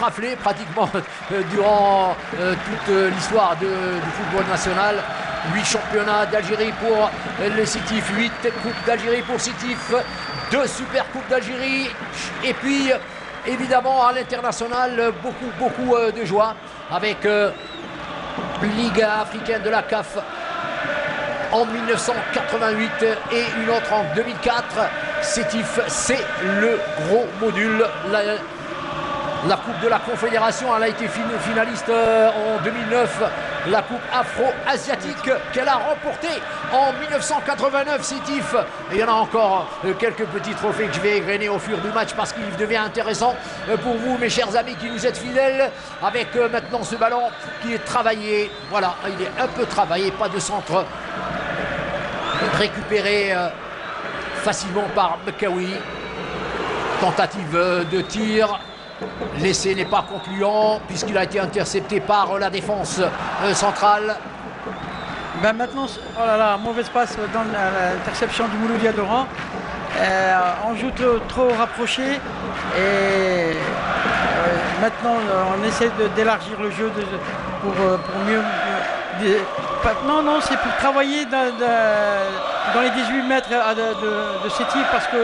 raflé pratiquement durant toute l'histoire du football national. 8 championnats d'Algérie pour le Sétif, 8 coupes d'Algérie pour Sétif, 2 super coupes d'Algérie et puis évidemment à l'international beaucoup de joie avec Ligue africaine de la CAF en 1988 et une autre en 2004. Sétif, c'est le gros module. La Coupe de la Confédération, elle a été finaliste en 2009. La Coupe afro-asiatique qu'elle a remportée en 1989, Sétif. Et il y en a encore quelques petits trophées que je vais égrener au fur du match parce qu'il devient intéressant pour vous, mes chers amis, qui nous êtes fidèles. Avec maintenant ce ballon qui est travaillé. Voilà, il est un peu travaillé, pas de centre récupéré facilement par Mekawi. Tentative de tir. L'essai n'est pas concluant puisqu'il a été intercepté par la défense centrale. Ben maintenant, oh là là, mauvaise passe dans l'interception du Mouloudia d'Oran. On joue trop rapproché et maintenant on essaie d'élargir le jeu pour mieux. Non, c'est pour travailler dans les 18 mètres de Sétif parce que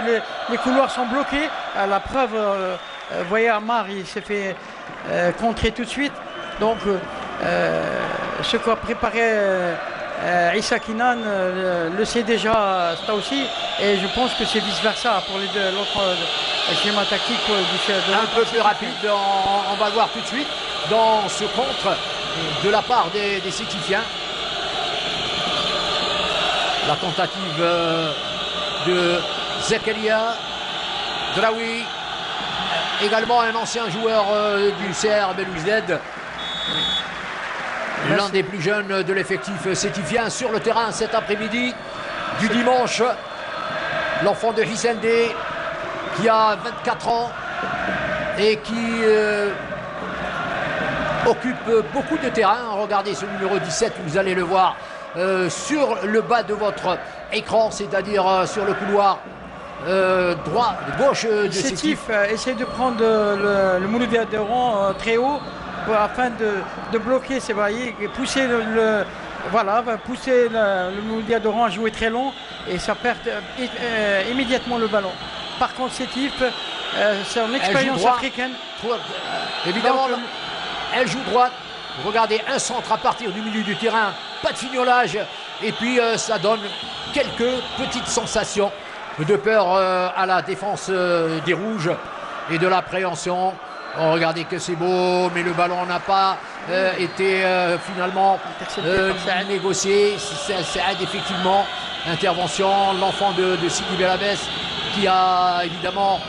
les couloirs sont bloqués. La preuve, vous voyez, Ammar, il s'est fait contrer tout de suite. Donc, ce qu'a préparé Issa Kinan le sait déjà, ça aussi. Et je pense que c'est vice-versa pour l'autre schéma tactique. Un peu plus rapide, on va voir tout de suite dans ce contre de la part des Sétifiens. La tentative de Zakaria Draoui, également un ancien joueur du CR Belouizdad, l'un des plus jeunes de l'effectif sétifien sur le terrain cet après-midi du dimanche. L'enfant de Hissendé qui a 24 ans et qui occupe beaucoup de terrain. Regardez ce numéro 17, vous allez le voir sur le bas de votre écran, c'est-à-dire sur le couloir gauche de Sétif. Essaye de prendre le Mouloudia d'Oran très haut afin de bloquer, c'est vrai, et pousser pousser le Mouloudia d'Oran à jouer très long et ça perd immédiatement le ballon. Par contre, Sétif, son expérience africaine. Évidemment, elle joue droite. Regardez, un centre à partir du milieu du terrain, pas de fignolage. Et puis ça donne quelques petites sensations de peur à la défense des Rouges et de l'appréhension. Oh, regardez que c'est beau, mais le ballon n'a pas été finalement négocié. C'est effectivement intervention. L'enfant de Sidi Belabès qui a évidemment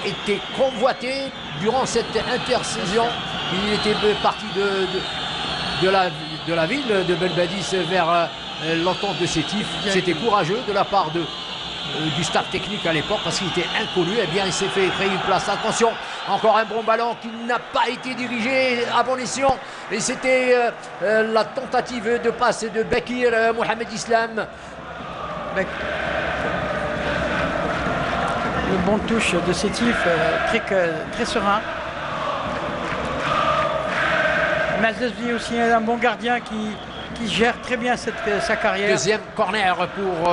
été convoité durant cette intersaison. Il était parti de la ville de Belbadis vers l'entente de Sétif. C'était courageux de la part du staff technique à l'époque parce qu'il était inconnu. Eh bien, il s'est fait créer une place. Attention, encore un bon ballon qui n'a pas été dirigé à bon escient. Et c'était la tentative de passe de Bekir Mohamed Islam. Le bon touche de Sétif, très serein. Mazazvi aussi un bon gardien qui gère très bien sa carrière. Deuxième corner pour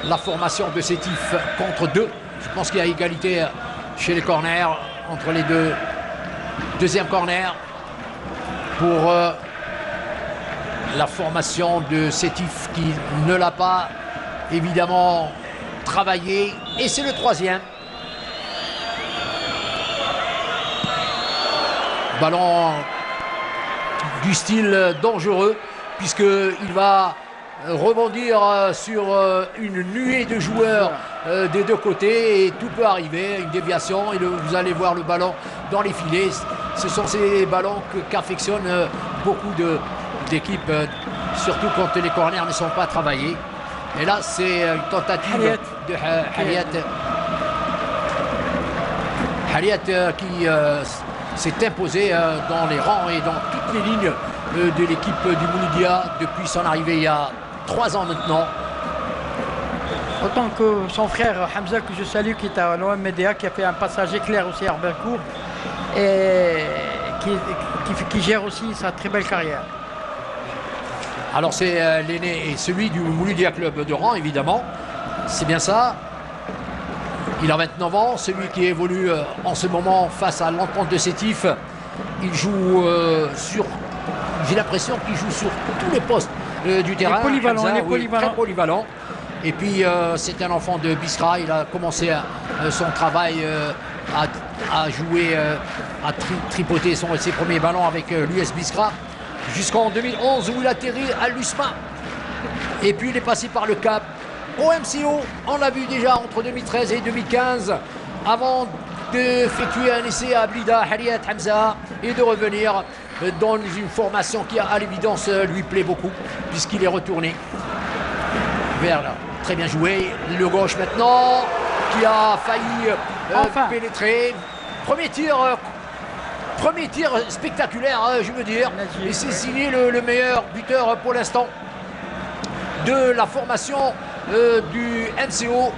la formation de Sétif contre 2. Je pense qu'il y a égalité chez les corners entre les deux. Deuxième corner pour la formation de Sétif qui ne l'a pas évidemment travaillé. Et c'est le troisième. Ballon du style dangereux puisqu'il va rebondir sur une nuée de joueurs des deux côtés et tout peut arriver, une déviation et vous allez voir le ballon dans les filets. Ce sont ces ballons qu'affectionnent beaucoup d'équipes, surtout quand les corners ne sont pas travaillés. Et là c'est une tentative de Haliat qui s'est imposé dans les rangs et dans toutes les lignes de l'équipe du Mouloudia depuis son arrivée il y a 3 ans maintenant. Autant que son frère Hamza, que je salue, qui est à l'OM Médéa, qui a fait un passage éclair aussi à Herbercourt. et qui gère aussi sa très belle carrière. Alors c'est l'aîné et celui du Mouloudia Club de Rouen, évidemment. C'est bien ça. Il a 29 ans, celui qui évolue en ce moment face à l'Entente de Sétif. Il joue j'ai l'impression qu'il joue sur tous les postes du terrain. Il est polyvalent, Hamza, il est oui, polyvalent. très polyvalent. Et puis c'est un enfant de Biskra. Il a commencé son travail à jouer, à tripoter ses premiers ballons avec l'US Biskra jusqu'en 2011 où il atterrit à l'USMA. Et puis il est passé par le Cap au MCO. On l'a vu déjà entre 2013 et 2015 avant d'effectuer un essai à Blida, Harriet Hamza, et de revenir dans une formation qui à l'évidence lui plaît beaucoup puisqu'il est retourné vers là. Très bien joué, le gauche maintenant qui a failli pénétrer. Premier tir spectaculaire, je veux dire, et c'est signé le meilleur buteur pour l'instant de la formation du MCO,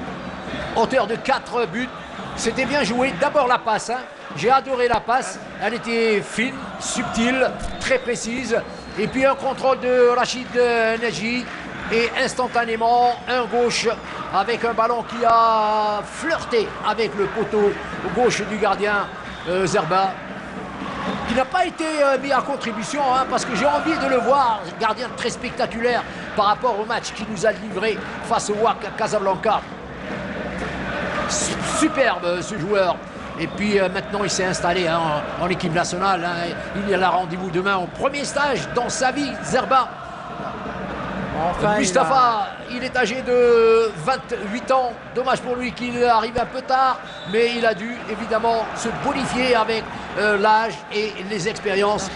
auteur de 4 buts. C'était bien joué, d'abord la passe, hein. J'ai adoré la passe, elle était fine, subtile, très précise, et puis un contrôle de Rachid Naji, et instantanément un gauche avec un ballon qui a flirté avec le poteau gauche du gardien Zerba, qui n'a pas été mis à contribution, hein, parce que j'ai envie de le voir, gardien très spectaculaire par rapport au match qu'il nous a livré face au WAC Casablanca. Superbe ce joueur. Et puis maintenant il s'est installé en équipe nationale, hein. Il a rendez-vous demain au premier stage dans sa vie, Zerba. Enfin, Mustapha, il est âgé de 28 ans. Dommage pour lui qu'il arrive un peu tard, mais il a dû évidemment se bonifier avec l'âge et les expériences,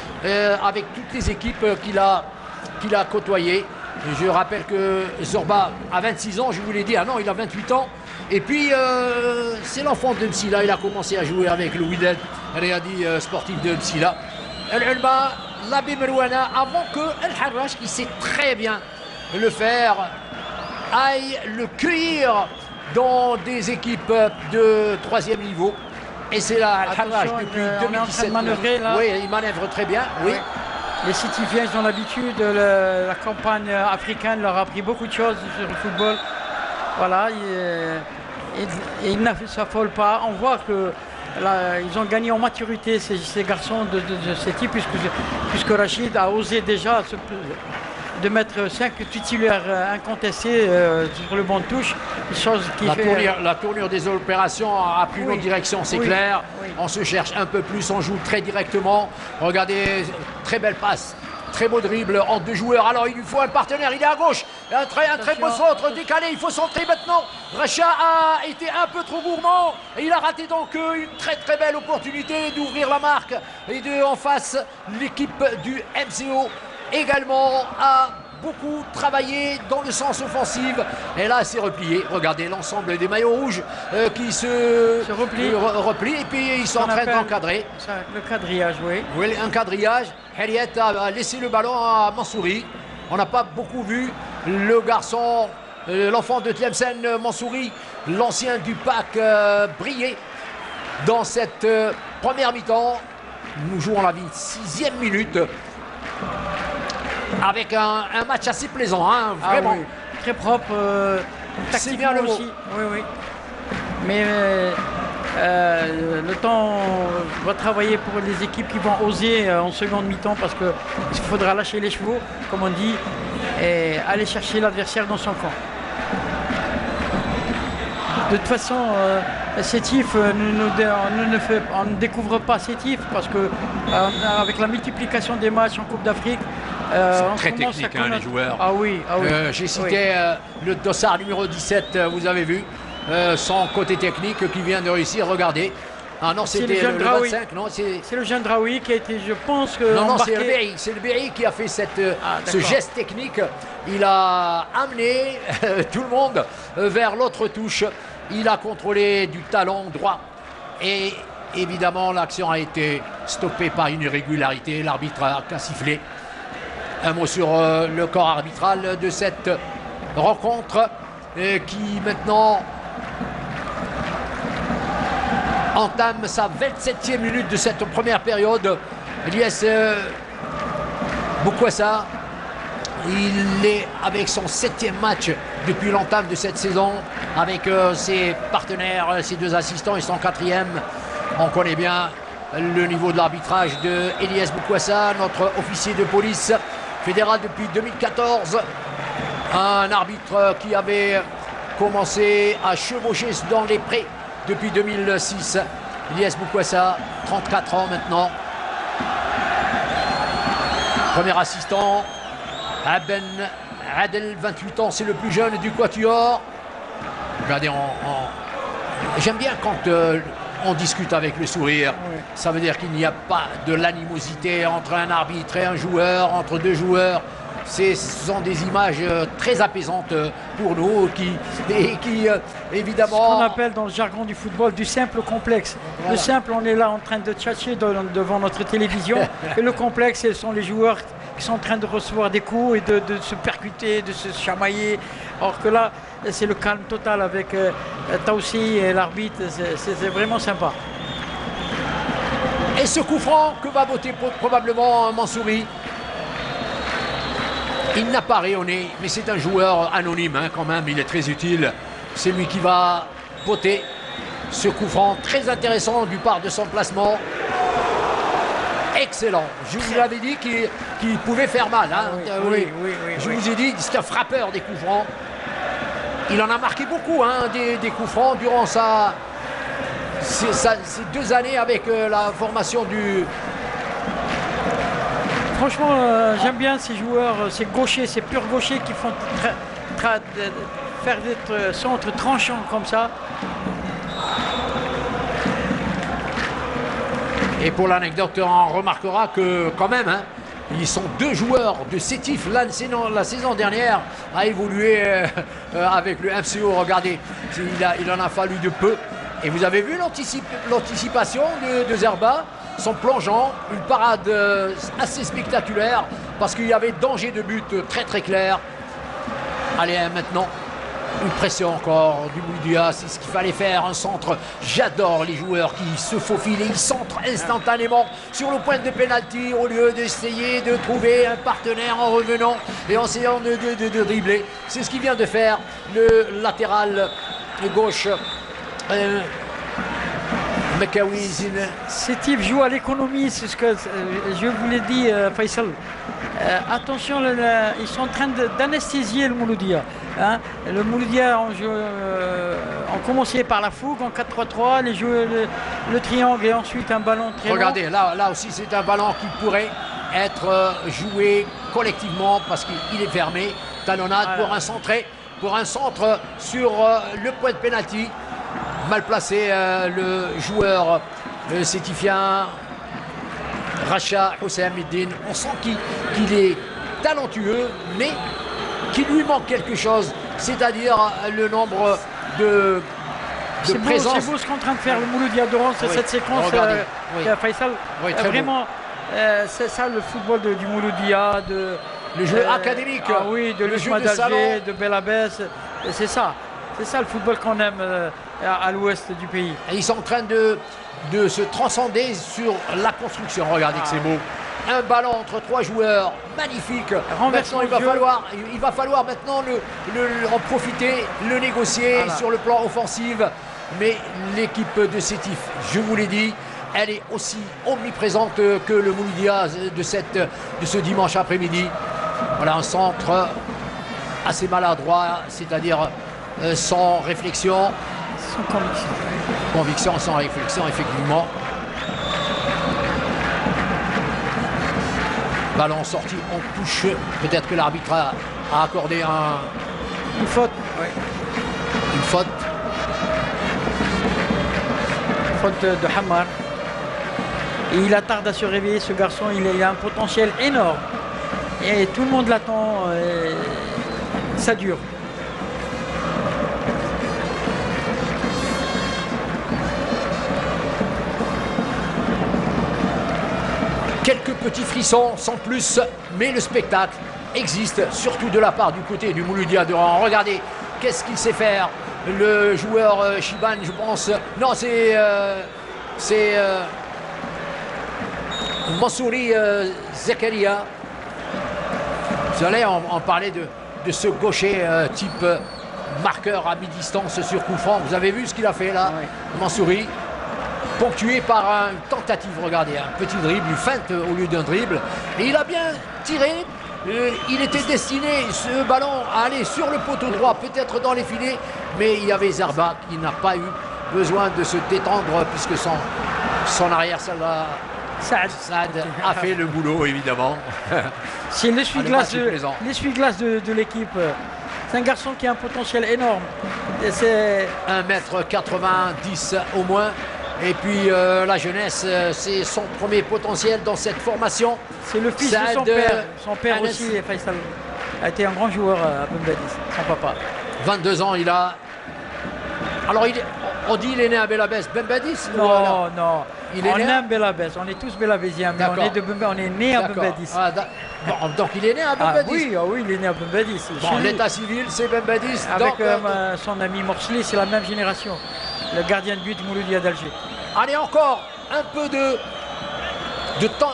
avec toutes les équipes qu'il a côtoyées. Je rappelle que Zorba a 26 ans, je vous l'ai dit, ah non, il a 28 ans. Et puis, c'est l'enfant de Msila, il a commencé à jouer avec le Wydad Riyadi sportif de Msila. El-Ulma, Labi Merouana, avant que El Harrach, qui sait très bien le faire, aille le cueillir dans des équipes de 3e niveau. Et c'est là, El Harrach, depuis 2017. Oui, il manœuvre très bien, oui. Les Sétifiens ont l'habitude, la campagne africaine leur a appris beaucoup de choses sur le football. Voilà, ils ne s'affolent pas. On voit que là, ils ont gagné en maturité ces garçons de ce type, puisque Rachid a osé déjà de mettre 5 titulaires incontestés sur le banc de touche. Chose qui la tournure des opérations a pris une autre direction, c'est clair. Oui. On se cherche un peu plus, on joue très directement. Regardez, très belle passe. Très beau dribble entre deux joueurs. Alors il lui faut un partenaire, il est à gauche. Un très beau centre décalé, il faut centrer maintenant. Racha a été un peu trop gourmand. Et il a raté donc une très belle opportunité d'ouvrir la marque. Et en face, l'équipe du MCO également a beaucoup travaillé dans le sens offensif. Et là, c'est replié. Regardez l'ensemble des maillots rouges qui se replient. Et puis ils sont en train d'encadrer. Le quadrillage, oui. Oui, un quadrillage. Harriet a laissé le ballon à Mansouri. On n'a pas beaucoup vu le garçon, l'enfant de Tlemcen, Mansouri, l'ancien du PAC, briller dans cette première mi-temps. Nous jouons la 6e minute avec un match assez plaisant, hein, vraiment. Oui. Très propre, c'est bien le aussi. Oui. Mais le temps va travailler pour les équipes qui vont oser en seconde mi-temps, parce qu'il faudra lâcher les chevaux, comme on dit, et aller chercher l'adversaire dans son camp. De toute façon, Sétif, on ne découvre pas Sétif, parce que avec la multiplication des matchs en Coupe d'Afrique, c'est très technique, hein, les joueurs. Ah oui. J'ai cité le dossard numéro 17, vous avez vu, son côté technique qui vient de réussir. Regardez. Ah non, c'était le 25. Non, c'est le jeune Draoui qui a été, je pense que. Non, c'est le Berry qui a fait ce geste technique. Il a amené tout le monde vers l'autre touche. Il a contrôlé du talon droit. Et évidemment, l'action a été stoppée par une irrégularité. L'arbitre a sifflé. Un mot sur le corps arbitral de cette rencontre qui maintenant entame sa 27e minute de cette première période. Elias Boukwassa, il est avec son 7e match depuis l'entame de cette saison, avec ses partenaires, ses 2 assistants et son 4e. On connaît bien le niveau de l'arbitrage de Elias Boukwassa, notre officier de police fédéral depuis 2014. Un arbitre qui avait commencé à chevaucher dans les prés depuis 2006. Elias Boukwassa, 34 ans maintenant. Premier assistant, Aben Adel, 28 ans, c'est le plus jeune du quatuor. Regardez, j'aime bien quand on discute avec le sourire. Oui. Ça veut dire qu'il n'y a pas de l'animosité entre un arbitre et un joueur, entre 2 joueurs. Ce sont des images très apaisantes pour nous qui évidemment... Ce qu'on appelle dans le jargon du football du simple au complexe. Voilà. Le simple, on est là en train de tchatcher devant notre télévision. Et le complexe, ce sont les joueurs qui sont en train de recevoir des coups et de se percuter, de se chamailler. Alors que là, c'est le calme total avec Taoussi et l'arbitre. C'est vraiment sympa. Et ce coup franc que va voter probablement Mansouri. Il n'a pas rayonné, mais c'est un joueur anonyme quand même, il est très utile. C'est lui qui va voter ce coup franc très intéressant du part de son placement. Excellent. Je vous avais dit qu'il pouvait faire mal. Hein. Oui. Je vous ai dit, c'est un frappeur des coups francs. Il en a marqué beaucoup des coups francs durant ces 2 années avec la formation du... Franchement, j'aime bien ces joueurs, ces gauchers, ces purs gauchers qui font faire des centres tranchants comme ça. Et pour l'anecdote, on remarquera que quand même, ils sont 2 joueurs de Sétif. La saison dernière a évolué avec le MCO. Regardez, il en a fallu de peu. Et vous avez vu l'anticipation de Zerba, son plongeant, une parade assez spectaculaire parce qu'il y avait danger de but très très clair. Allez, maintenant, une pression encore du Mouloudia, c'est ce qu'il fallait faire, un centre. J'adore les joueurs qui se faufilent et ils centrent instantanément sur le point de pénalty au lieu d'essayer de trouver un partenaire en revenant et en essayant de dribbler. C'est ce qu'il vient de faire le latéral gauche. Sétif joue à l'économie, c'est ce que je vous l'ai dit, Faisal. Attention, ils sont en train d'anesthésier le Mouloudia. Le Mouloudia ont commencé par la fougue en 4-3-3, le triangle et ensuite un ballon très long. Regardez, là aussi c'est un ballon qui pourrait être joué collectivement parce qu'il est fermé. Talonnade voilà. pour un centre sur le point de pénalty. Mal placé le joueur sétifien Racha Hossein-Middin. On sent qu'il est talentueux, mais qu'il lui manque quelque chose, c'est-à-dire le nombre de présence. C'est beau ce qu'on est en train de faire le Mouloudia d'Oran, cette séquence Faisal. Oui, vraiment, c'est ça le football du Mouloudia, le jeu académique. Ah oui, de l'Ujma d'Alger, de Belabès. C'est ça. C'est ça le football qu'on aime à l'ouest du pays. Et ils sont en train de se transcender sur la construction. Regardez que c'est beau. Un ballon entre 3 joueurs, magnifique. Maintenant, il va falloir maintenant en profiter, le négocier voilà. Sur le plan offensif. Mais l'équipe de Sétif, je vous l'ai dit, elle est aussi omniprésente que le Mouloudia de ce dimanche après-midi. Voilà un centre assez maladroit, c'est-à-dire sans réflexion. Sans conviction. Conviction, sans réflexion, effectivement. Ballon sorti en touche. Peut-être que l'arbitre a accordé une faute. Oui. Une faute. Faute de Hamar. Et il attarde à se réveiller, ce garçon. Il a un potentiel énorme. Et tout le monde l'attend. Ça dure. Quelques petits frissons sans plus, mais le spectacle existe, surtout de la part du côté du Mouloudia d'Oran. Regardez, qu'est-ce qu'il sait faire, le joueur Chiban, je pense. Non, c'est c'est Mansouri Zakaria. Vous allez en parler de ce gaucher type marqueur à mi-distance sur coup franc. Vous avez vu ce qu'il a fait là, oui. Mansouri, ponctué par une tentative, regardez, un petit dribble, une feinte au lieu d'un dribble. Et il a bien tiré. Il était destiné, ce ballon, à aller sur le poteau droit, peut-être dans les filets. Mais il y avait Zerba qui n'a pas eu besoin de se détendre puisque son arrière, Saad a fait le boulot, évidemment. C'est l'essuie-glace de l'équipe. C'est un garçon qui a un potentiel énorme. C'est 1m90 au moins. Et puis la jeunesse, c'est son premier potentiel dans cette formation. C'est le fils de son père. Son père aussi, Faisal, a été un grand joueur à Ben Badis, son papa. 22 ans, il a... Alors, on dit qu'il est né à Belabès. Ben Badis? Non, non. On aime Belabès, on est tous belabésiens, mais on est né à Ben Badis. Ah, bon, donc il est né à Ben Badis. Oui, il est né à Ben Badis. Bon, l'état civil, c'est Ben Badis. Avec son ami Morsli, c'est la même génération. Le gardien de but du Mouloudia d'Alger. Allez, encore un peu de temps,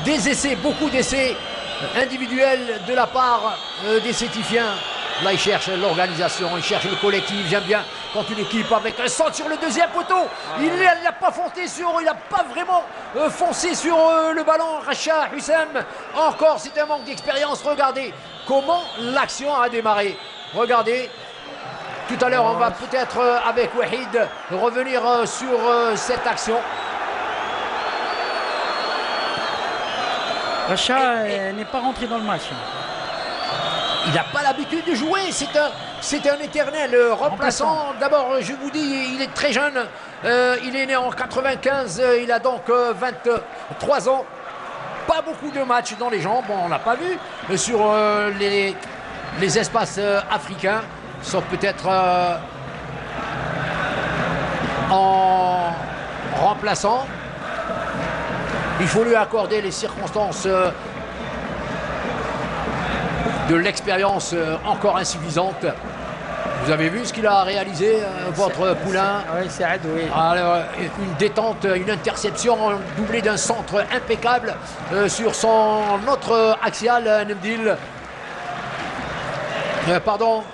des essais, beaucoup d'essais individuels de la part des Sétifiens. Là, il cherche l'organisation, il cherche le collectif. J'aime bien quand une équipe avec un centre sur le deuxième poteau. Il n'a pas vraiment foncé sur le ballon. Racha Hussam, encore, c'est un manque d'expérience. Regardez comment l'action a démarré. Regardez. Tout à l'heure, on va peut-être, avec Wahid, revenir sur cette action. Racha n'est pas rentré dans le match. Il n'a pas l'habitude de jouer. C'est un éternel remplaçant. D'abord, je vous dis, il est très jeune. Il est né en 95. Il a donc 23 ans. Pas beaucoup de matchs dans les jambes. Bon, on l'a pas vu sur les espaces africains. Sauf peut-être en remplaçant. Il faut lui accorder les circonstances de l'expérience encore insuffisante. Vous avez vu ce qu'il a réalisé, votre poulain? Oui, c'est Saad, oui. Alors, une détente, une interception doublée d'un centre impeccable sur son autre axial, Nemdil. Pardon.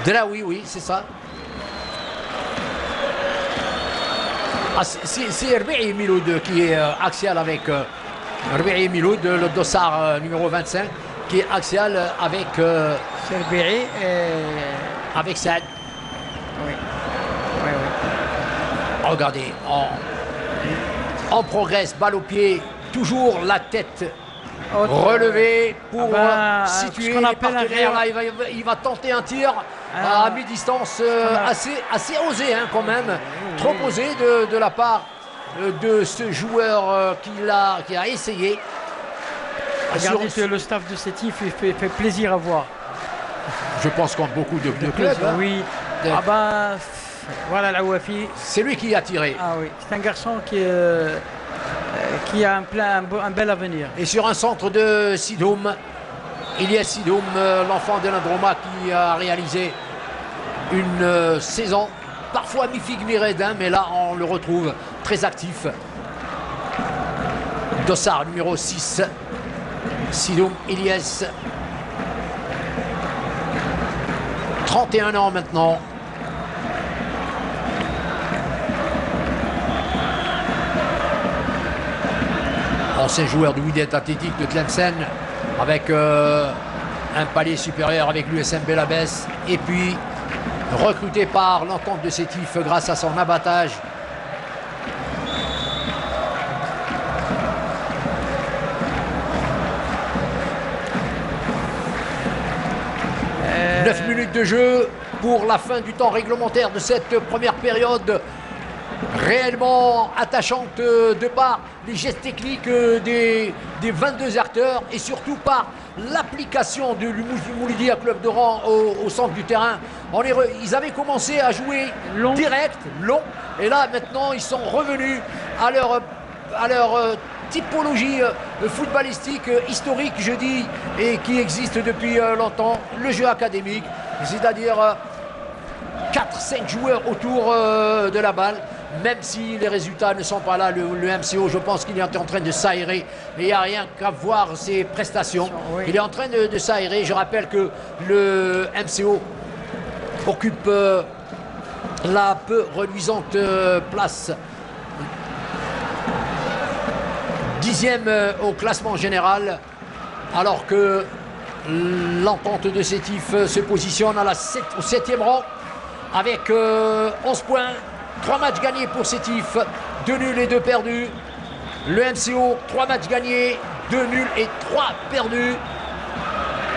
Draoui, oui, c'est ça. Ah, c'est Rbi'i Miloud qui est axial avec Rbi'i Miloud, le dossard numéro 25, qui est axial avec Rbi'i avec Saad. Oui. Regardez, on progresse, balle au pied, toujours la tête relevé pour situer les partenaires. Là, il va tenter un tir à mi-distance assez osé quand même. Trop osé de la part de ce joueur qui a essayé. Regardez que le staff de Sétif fait plaisir à voir. Je pense qu'en beaucoup de clubs. Oui. Voilà la Wafi. C'est lui qui a tiré. Ah oui, c'est un garçon qui a un bel avenir. Et sur un centre de Sidoum, Ilyes Sidoum, l'enfant de l'Indroma, qui a réalisé une saison, parfois mi-figue mi-raisin, mais là on le retrouve très actif. Dossard numéro 6, Sidoum Ilyes, 31 ans maintenant. Ancien joueur de Wydad Athlétique de Tlemcen, avec un palier supérieur avec l'USM Belabès, et puis recruté par l'entente de Sétif grâce à son abattage. « 9 minutes de jeu pour la fin du temps réglementaire de cette première période. Réellement attachante de par les gestes techniques des 22 acteurs et surtout par l'application du Mouloudia Club d'Oran au centre du terrain. Ils avaient commencé à jouer direct, long, et là maintenant ils sont revenus à leur typologie footballistique historique, je dis, et qui existe depuis longtemps, le jeu académique, c'est-à-dire 4-5 joueurs autour de la balle. Même si les résultats ne sont pas là, le MCO, je pense qu'il est en train de s'aérer. Mais il n'y a rien qu'à voir ses prestations. Oui. Il est en train de s'aérer. Je rappelle que le MCO occupe la peu reluisante place 10e au classement général, alors que l'entente de Sétif se positionne au 7e rang avec 11 points. 3 matchs gagnés pour Sétif, 2 nuls et 2 perdus. Le MCO, 3 matchs gagnés, 2 nuls et 3 perdus.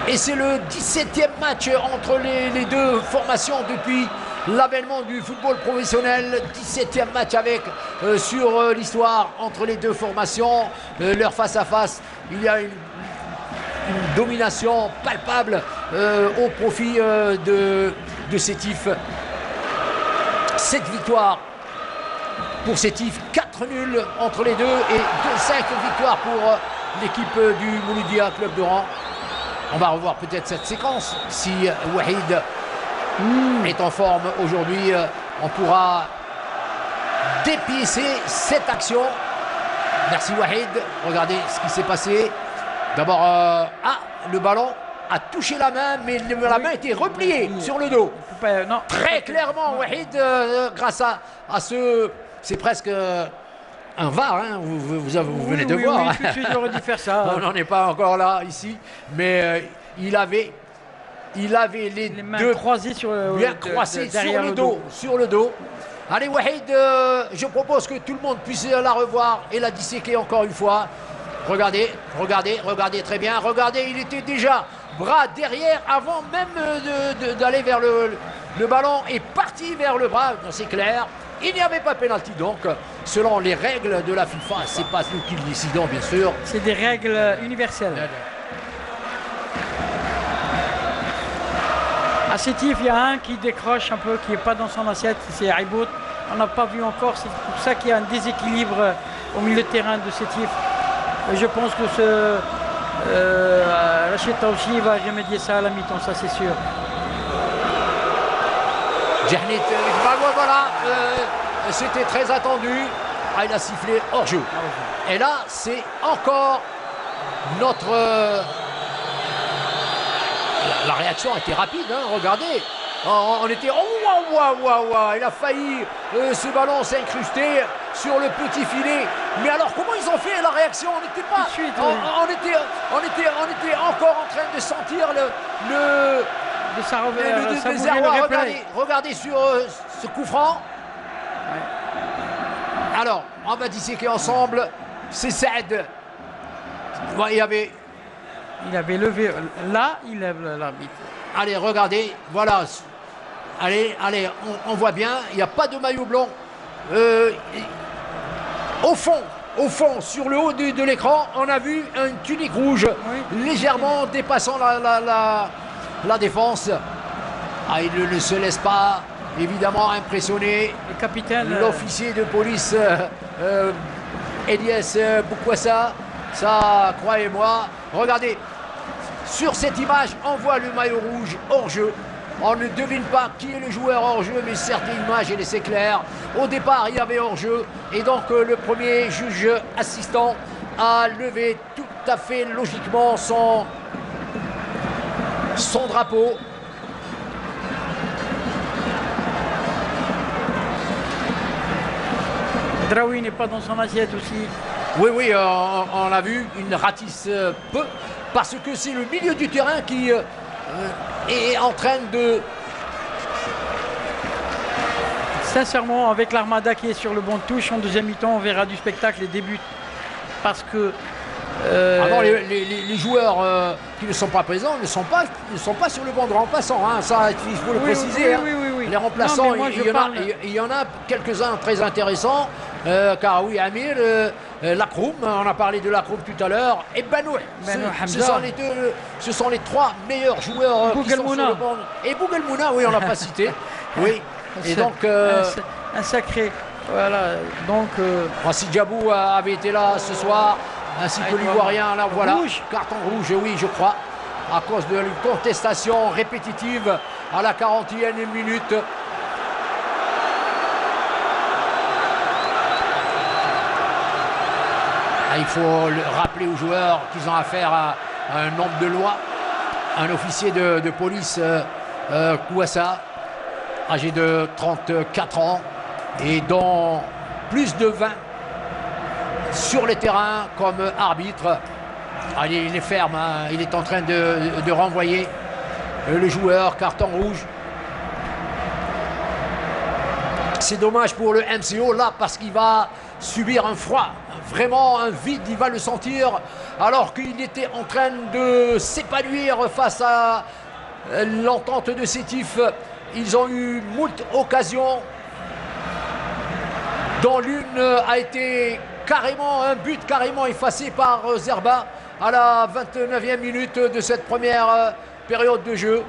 Et c'est le 17e match entre les deux formations depuis l'avènement du football professionnel. 17e match avec sur l'histoire entre les deux formations. Leur face-à-face, il y a une domination palpable au profit de Sétif. 7 victoires pour Sétif, 4 nuls entre les deux et 5 victoires pour l'équipe du Mouloudia Club d'Oran. On va revoir peut-être cette séquence. Si Wahid est en forme aujourd'hui, on pourra dépiécer cette action. Merci Wahid. Regardez ce qui s'est passé. D'abord, le ballon a touché la main, mais la main était repliée sur le dos. Non. Très clairement, Wahid, grâce à ce... C'est presque un VAR, hein, vous venez de voir. Oui, tout de suite, j'aurais dû faire ça. On n'en est pas encore là, ici. Mais il avait les mains deux croisées sur bien croisées sur le dos. Allez, Wahid, je propose que tout le monde puisse la revoir et la disséquer encore une fois. Regardez très bien. Regardez, il était déjà bras derrière avant même d'aller vers le ballon et parti vers le bras. C'est clair. Il n'y avait pas pénalty, donc selon les règles de la FIFA, c'est pas nous qui le décidons, bien sûr. C'est des règles universelles. À Sétif, il y a un qui décroche un peu, qui n'est pas dans son assiette, c'est Aibout. On n'a pas vu encore, c'est pour ça qu'il y a un déséquilibre au milieu de terrain de Sétif. Je pense que Rachid Taouchi va remédier ça à la mi-temps, ça c'est sûr. Jahnit, voilà, c'était très attendu. Il a sifflé hors-jeu. Et là, c'est encore notre... La réaction était rapide, hein, regardez. On était... Oh, waouh. Il a failli, ce ballon s'incruster sur le petit filet. Mais alors, comment ils ont fait la réaction? On n'était pas... Suite, on était encore en train de sentir le désarroi. Regardez sur ce coup franc. Ouais. Alors, on va disséquer ensemble. C'est Saad. Il avait levé. Là, il lève l'arbitre. Allez, regardez. Voilà. Allez, on voit bien. Il n'y a pas de maillot blanc. Au fond, sur le haut de l'écran, on a vu une tunique rouge, légèrement dépassant la défense. Il ne se laisse pas évidemment impressionner. Le capitaine, l'officier de police Elias Boukwassa, ça, croyez-moi. Regardez, sur cette image, on voit le maillot rouge hors jeu. On ne devine pas qui est le joueur hors jeu, mais certes l'image elle est assez claire. Au départ, il y avait hors jeu et donc le premier juge assistant a levé tout à fait logiquement son drapeau. Draoui n'est pas dans son assiette aussi. Oui, on l'a vu, il ratisse peu parce que c'est le milieu du terrain qui est en train de... Sincèrement, avec l'Armada qui est sur le banc de touche, en deuxième mi-temps, on verra du spectacle et des buts. Parce que... Alors les joueurs qui ne sont pas présents ne sont pas sur le banc de remplaçants. Hein. Ça, il faut le préciser. Oui. Les remplaçants, il y en a quelques-uns très intéressants. Karoui Amir, Lakroum, on a parlé de Lakroum tout à l'heure, et Banou. Ce sont les trois meilleurs joueurs qui sont sur le banc. Et Bougelmouna, oui, on l'a pas cité. Oui. Et donc un sacré. Voilà. Donc si Djabou avait été là ce soir, ainsi que l'Ivoirien, là voilà. Rouge. Carton rouge, oui, je crois. À cause de une contestation répétitive à la 41e minute. Il faut rappeler aux joueurs qu'ils ont affaire à un homme de loi, un officier de police, Kouassa, âgé de 34 ans et dont plus de 20 sur les terrains comme arbitre. Il est ferme, hein. Il est en train de renvoyer le joueur, carton rouge. C'est dommage pour le MCO là parce qu'il va subir un froid, vraiment un vide, il va le sentir alors qu'il était en train de s'épanouir face à l'entente de Sétif. Ils ont eu moult occasions dont l'une a été carrément, un but carrément effacé par Zerba à la 29e minute de cette première période de jeu.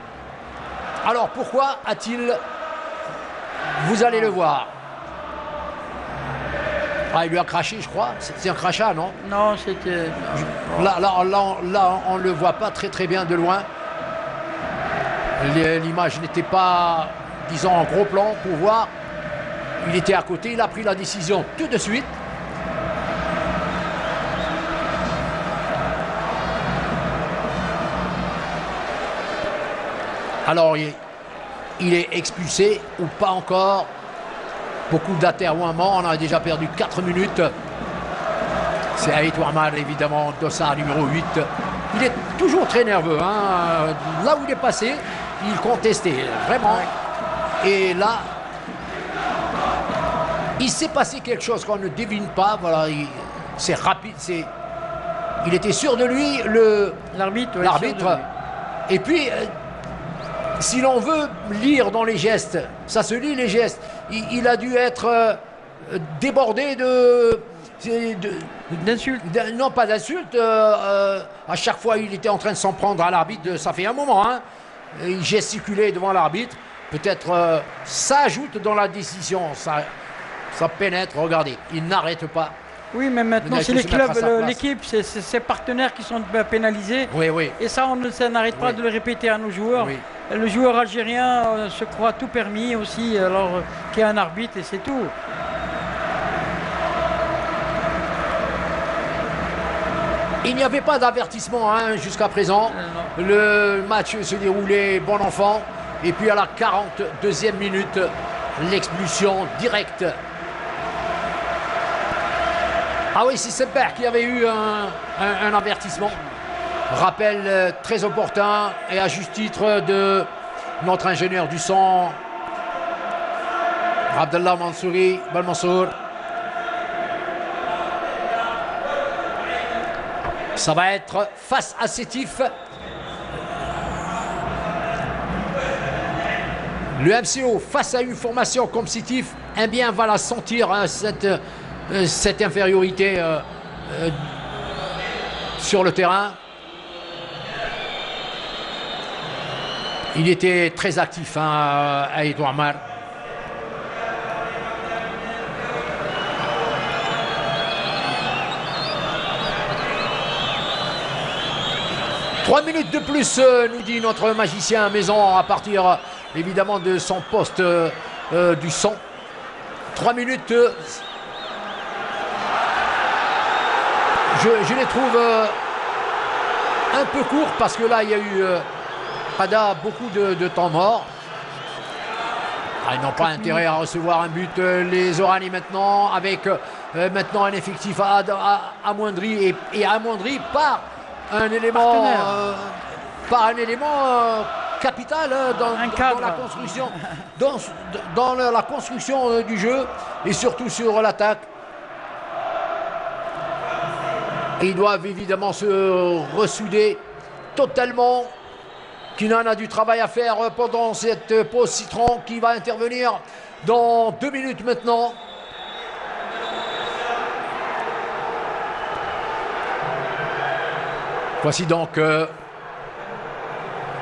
Alors pourquoi a-t-il... Vous allez le voir. Il lui a craché, je crois. C'est un crachat, non? Non, c'était... Là, on ne le voit pas très bien de loin. L'image n'était pas, disons, en gros plan pour voir. Il était à côté, il a pris la décision tout de suite. Alors, il est expulsé ou pas encore. Beaucoup d'atermoiements, on a déjà perdu 4 minutes. C'est Aït Ouammar, évidemment, dossard numéro 8. Il est toujours très nerveux, hein. Là où il est passé, il contestait, vraiment. Et là, il s'est passé quelque chose qu'on ne devine pas. Voilà, c'est rapide, il était sûr de lui, l'arbitre. Et puis, si l'on veut lire dans les gestes, ça se lit les gestes. Il a dû être débordé d'insultes. Non, pas d'insultes. À chaque fois, il était en train de s'en prendre à l'arbitre. Ça fait un moment. Hein. Il gesticulait devant l'arbitre. Peut-être ça ajoute dans la décision. Ça pénètre. Regardez, il n'arrête pas. Oui, mais maintenant, c'est les clubs, l'équipe, c'est ses partenaires qui sont pénalisés. Oui. Et ça, ça n'arrête pas de le répéter à nos joueurs. Oui. Le joueur algérien se croit tout permis aussi, alors qu'il y a un arbitre et c'est tout. Il n'y avait pas d'avertissement jusqu'à présent. Non. Le match se déroulait bon enfant. Et puis à la 42e minute, l'expulsion directe. Ah oui, c'est Sebber qui avait eu un avertissement. Rappel très opportun et à juste titre de notre ingénieur du son, Abdallah Mansouri, Balmansour. Ça va être face à Sétif. Le MCO face à une formation comme Sétif, eh bien va la sentir cette infériorité sur le terrain. Il était très actif, Aït Ouammar. Trois minutes de plus, nous dit notre magicien maison, à partir évidemment de son poste du son. 3 minutes. Je les trouve un peu courts parce que là, il y a eu beaucoup de temps mort. Ils n'ont pas intérêt à recevoir un but. Les Orani maintenant, avec maintenant un effectif amoindri et amoindri par un élément, capital dans la construction, dans la construction du jeu et surtout sur l'attaque. Ils doivent évidemment se ressouder totalement. Kinan a du travail à faire pendant cette pause citron qui va intervenir dans 2 minutes maintenant. Voici donc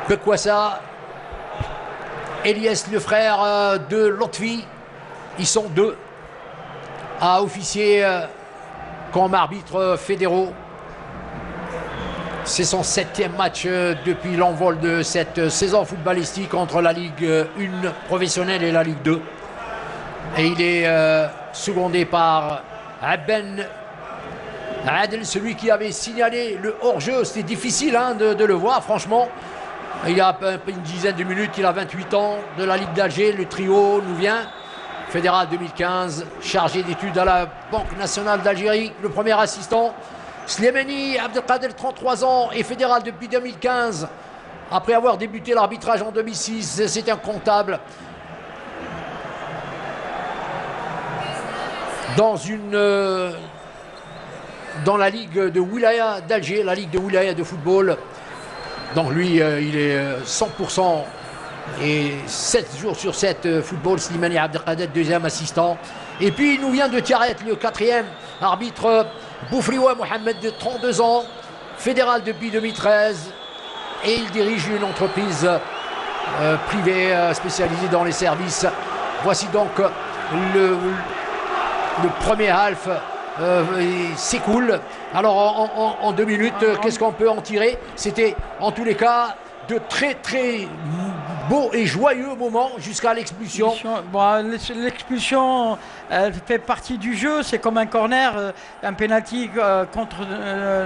Bekwassa, Elias, le frère de Lotfi. Ils sont 2 à officier comme arbitre fédéraux. C'est son 7e match depuis l'envol de cette saison footballistique entre la Ligue 1 professionnelle et la Ligue 2. Et il est secondé par Abben Adel, celui qui avait signalé le hors-jeu, c'était difficile hein, de le voir, franchement. Il y a une dizaine de minutes, il a 28 ans, de la Ligue d'Alger, le trio nous vient. Fédéral 2015, chargé d'études à la Banque nationale d'Algérie, le premier assistant. Slimani Abdelkader, 33 ans, et fédéral depuis 2015. Après avoir débuté l'arbitrage en 2006, c'est un comptable. Dans la Ligue de Wilaya d'Alger, la Ligue de Wilaya de football. Donc lui, il est 100% et 7 jours sur 7 football. Slimani Abdelkader, deuxième assistant. Et puis il nous vient de Tiaret, le quatrième arbitre, Boufriwa Mohamed, de 32 ans, fédéral depuis 2013. Et il dirige une entreprise privée spécialisée dans les services. Voici donc le premier half s'écoule. Alors en 2 minutes, qu'est-ce qu'on peut en tirer? C'était en tous les cas de très très beaux et joyeux moments jusqu'à l'expulsion. Bon, l'expulsion fait partie du jeu, c'est comme un corner, un penalty contre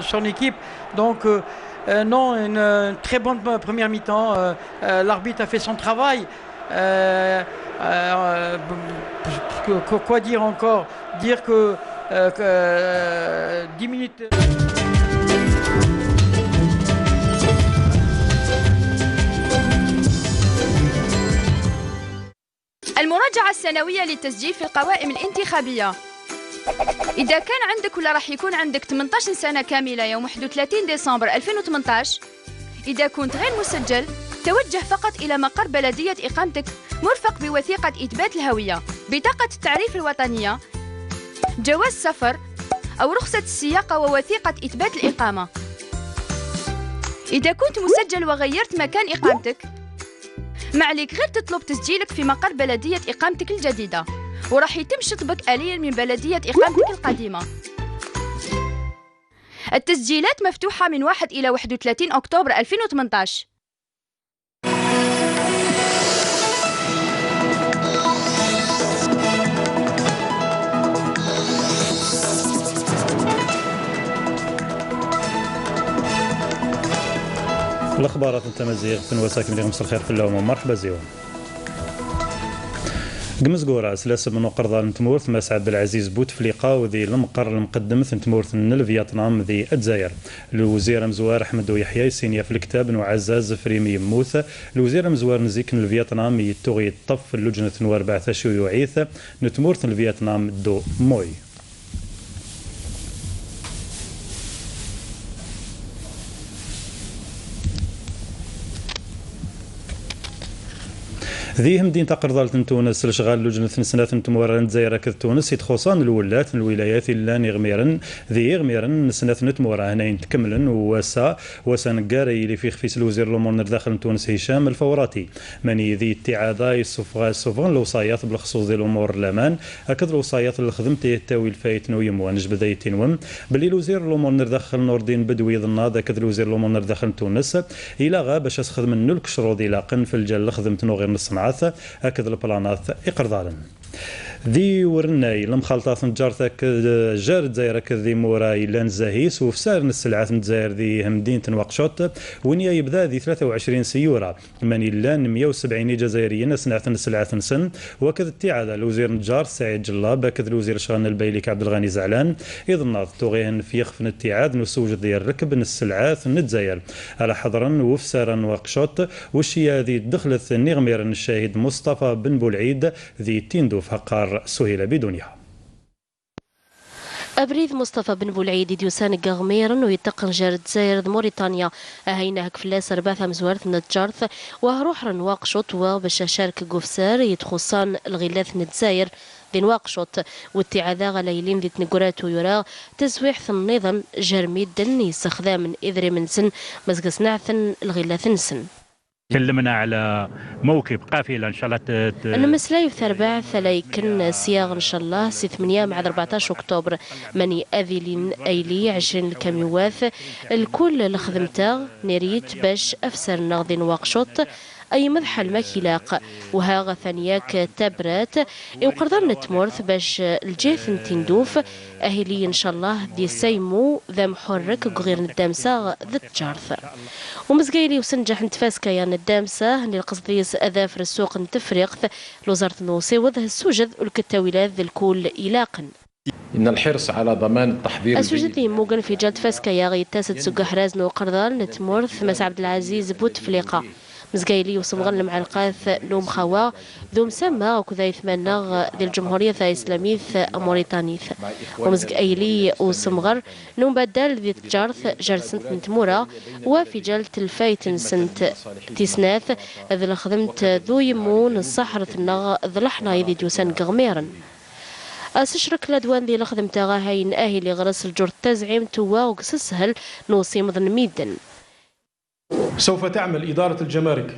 son équipe. Donc non, une très bonne première mi-temps. L'arbitre a fait son travail. Quoi dire encore? Dire que 10 minutes. المراجعة السنوية للتسجيل في القوائم الانتخابية. إذا كان عندك ولا راح يكون عندك 18 سنة كاملة يوم 31 ديسمبر 2018، إذا كنت غير مسجل توجه فقط إلى مقر بلدية إقامتك مرفق بوثيقة إثبات الهوية، بطاقة التعريف الوطنية، جواز سفر أو رخصة السياقة ووثيقة إثبات الإقامة. إذا كنت مسجل وغيرت مكان إقامتك، ما عليك غير تطلب تسجيلك في مقر بلدية إقامتك الجديدة، وراح يتم شطبك آليا من بلدية إقامتك القديمة. التسجيلات مفتوحة من 1 إلى 31 أكتوبر 2018. الاخبارات التمازيغ في وساكن اللي غمس الخير في اللوم مرحبا زيون. قمز قورا سلاسل من قرضان تمورث مسعد عبد العزيز بوتفليقه وذي المقر المقدم تمورث من الفيتنام ذي الجزائر. الوزير مزوار احمد ويحيى سينيا في الكتاب وعزاز فريمي موث. الوزير مزوار نزيك الفيتنام يتوغي الطف اللجنه نوار بعث يعيث نتمورث الفيتنام دو موي. ذي مدينة قرضالة تونس لشغال لجنة سنة تمورن زيرة تونس يتخصان الولات الولايات اللي نغميرن ذي غميرن سنة تمورا هنا تكملن وسا نقاري اللي في خفيس الوزير الأمور داخل تونس هشام الفوراتي ماني ذي اتعاذا الصفغان الوصايات بالخصوص ذي الأمور الأمان أكد الوصايات اللي خدمته التاوي الفايت نويم ونجب ذي تنوم باللي الوزير الأمور داخل نوردين بدوي ظناد أكد الوزير الأمور داخل تونس إلى غاب باش خدم نلك شروط إلى قن في الجل خدمت نو غير نصنع أكد البلانات إقرضالا ذي ورناي لمخالطات نجارتك جار دزايرك ذي موراي لان زاهيس وفسار السلعات نتزاير ذي مدينة نواقشوط ونيا يبدا ذي 23 سيورة ماني لان 170 جزائريين سنعت السلعات نسن وكذا اتعاد الوزير نجار سعيد جلاب كذا الوزير شغان البيليك عبد الغني زعلان اذا ناض توغيهن في يخفن اتعاد نسوج ذي الركب السلعات نتزاير على حضرا وفسار نواقشوط وشيا ذي دخلت نغمير الشاهد مصطفى بن بولعيد ذي تندوف حقار سهل بدونها. أبريد مصطفى بن بولعيد ديوسان قغميرا ويتقن جارد زاير موريتانيا هينا هكفلاس رباثة مزوارث نتجارث وهروح رنواقشوط وباش شارك قفسار يتخصان الغلاث نتزاير ذي نواقشوط والتعاذا غليلين ذي تنقرات ويرا تزويح النظام جرميد يستخدام من إذري من سن مزقس نعثن الغلاث نسن. كلمنا على موكب قافله ان شاء الله انا مسلاي في 4 ثلايكن صياغ ان شاء الله 8 مع 14 اكتوبر ماني اذيلين ايلي 20 الكاميواث الكل اللي خدمته نريت باش افسر نغضي نواقشوط أي مذحل الماكيلاق وها ثانياك تبرات وقرضان نتمورث باش الجيث نتندوف أهلي إن شاء الله دي سيمو ذا محرك غير ندامسة ذا تجارث ومزقايلي وسنجح نتفاسكا يا ندامسة اللي القصديس أذافر السوق نتفريق لوزارة النوصي وذا السوجد والكتاولات ذا الكل إلاقا إن الحرص على ضمان التحضير السوجد لي موغن في جالت فاسكا يا غي تاسد سوق حرازن وقرضان نتمورث مس عبد العزيز بوتفليقة مزقايلي وسمغن مع القاث نوم خوا ذو مسمى وكذا يثمنى ذي الجمهورية الإسلامية موريتانيث ومزقايلي وسمغر نوم بدل ذي تجارث جرسنت نتمورا وفي جالة الفايتن سنت تيسناث ذي الخدمت ذو يمون الصحرة النغ ذي لحنا يذي جوسان قغميرا أسشرك لدوان ذي الخدمة غاهين أهلي غرس الجر تزعيم توا وقسسهل نوصي مضن ميدن. سوف تعمل إدارة الجمارك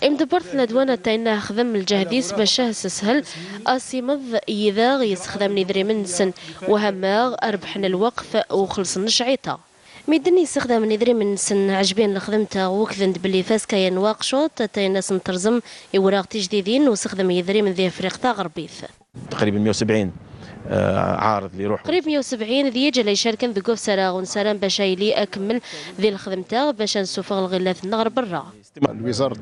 امدبرت لدوانا تاينا خدم الجهديس باشاه سسهل أسيمض يذاغ يسخدم ندري من سن وهماغ أربحنا الوقف وخلص نشعيطة ميدني يستخدم ندري من سن عجبين لخدمته وكذند باللي فاسكا ينواقشوط تاينا سنترزم يوراغ تجديدين وسخدم يدري من ذي فريقتا غربيث تقريبا 170 عارض اللي يروح قريب 170 ذي يجي يشاركن ذي قوف سراغ ونسران باش يلي أكمل ذي الخدمة باش نسوفغ الغلاف النغر برا. وزارة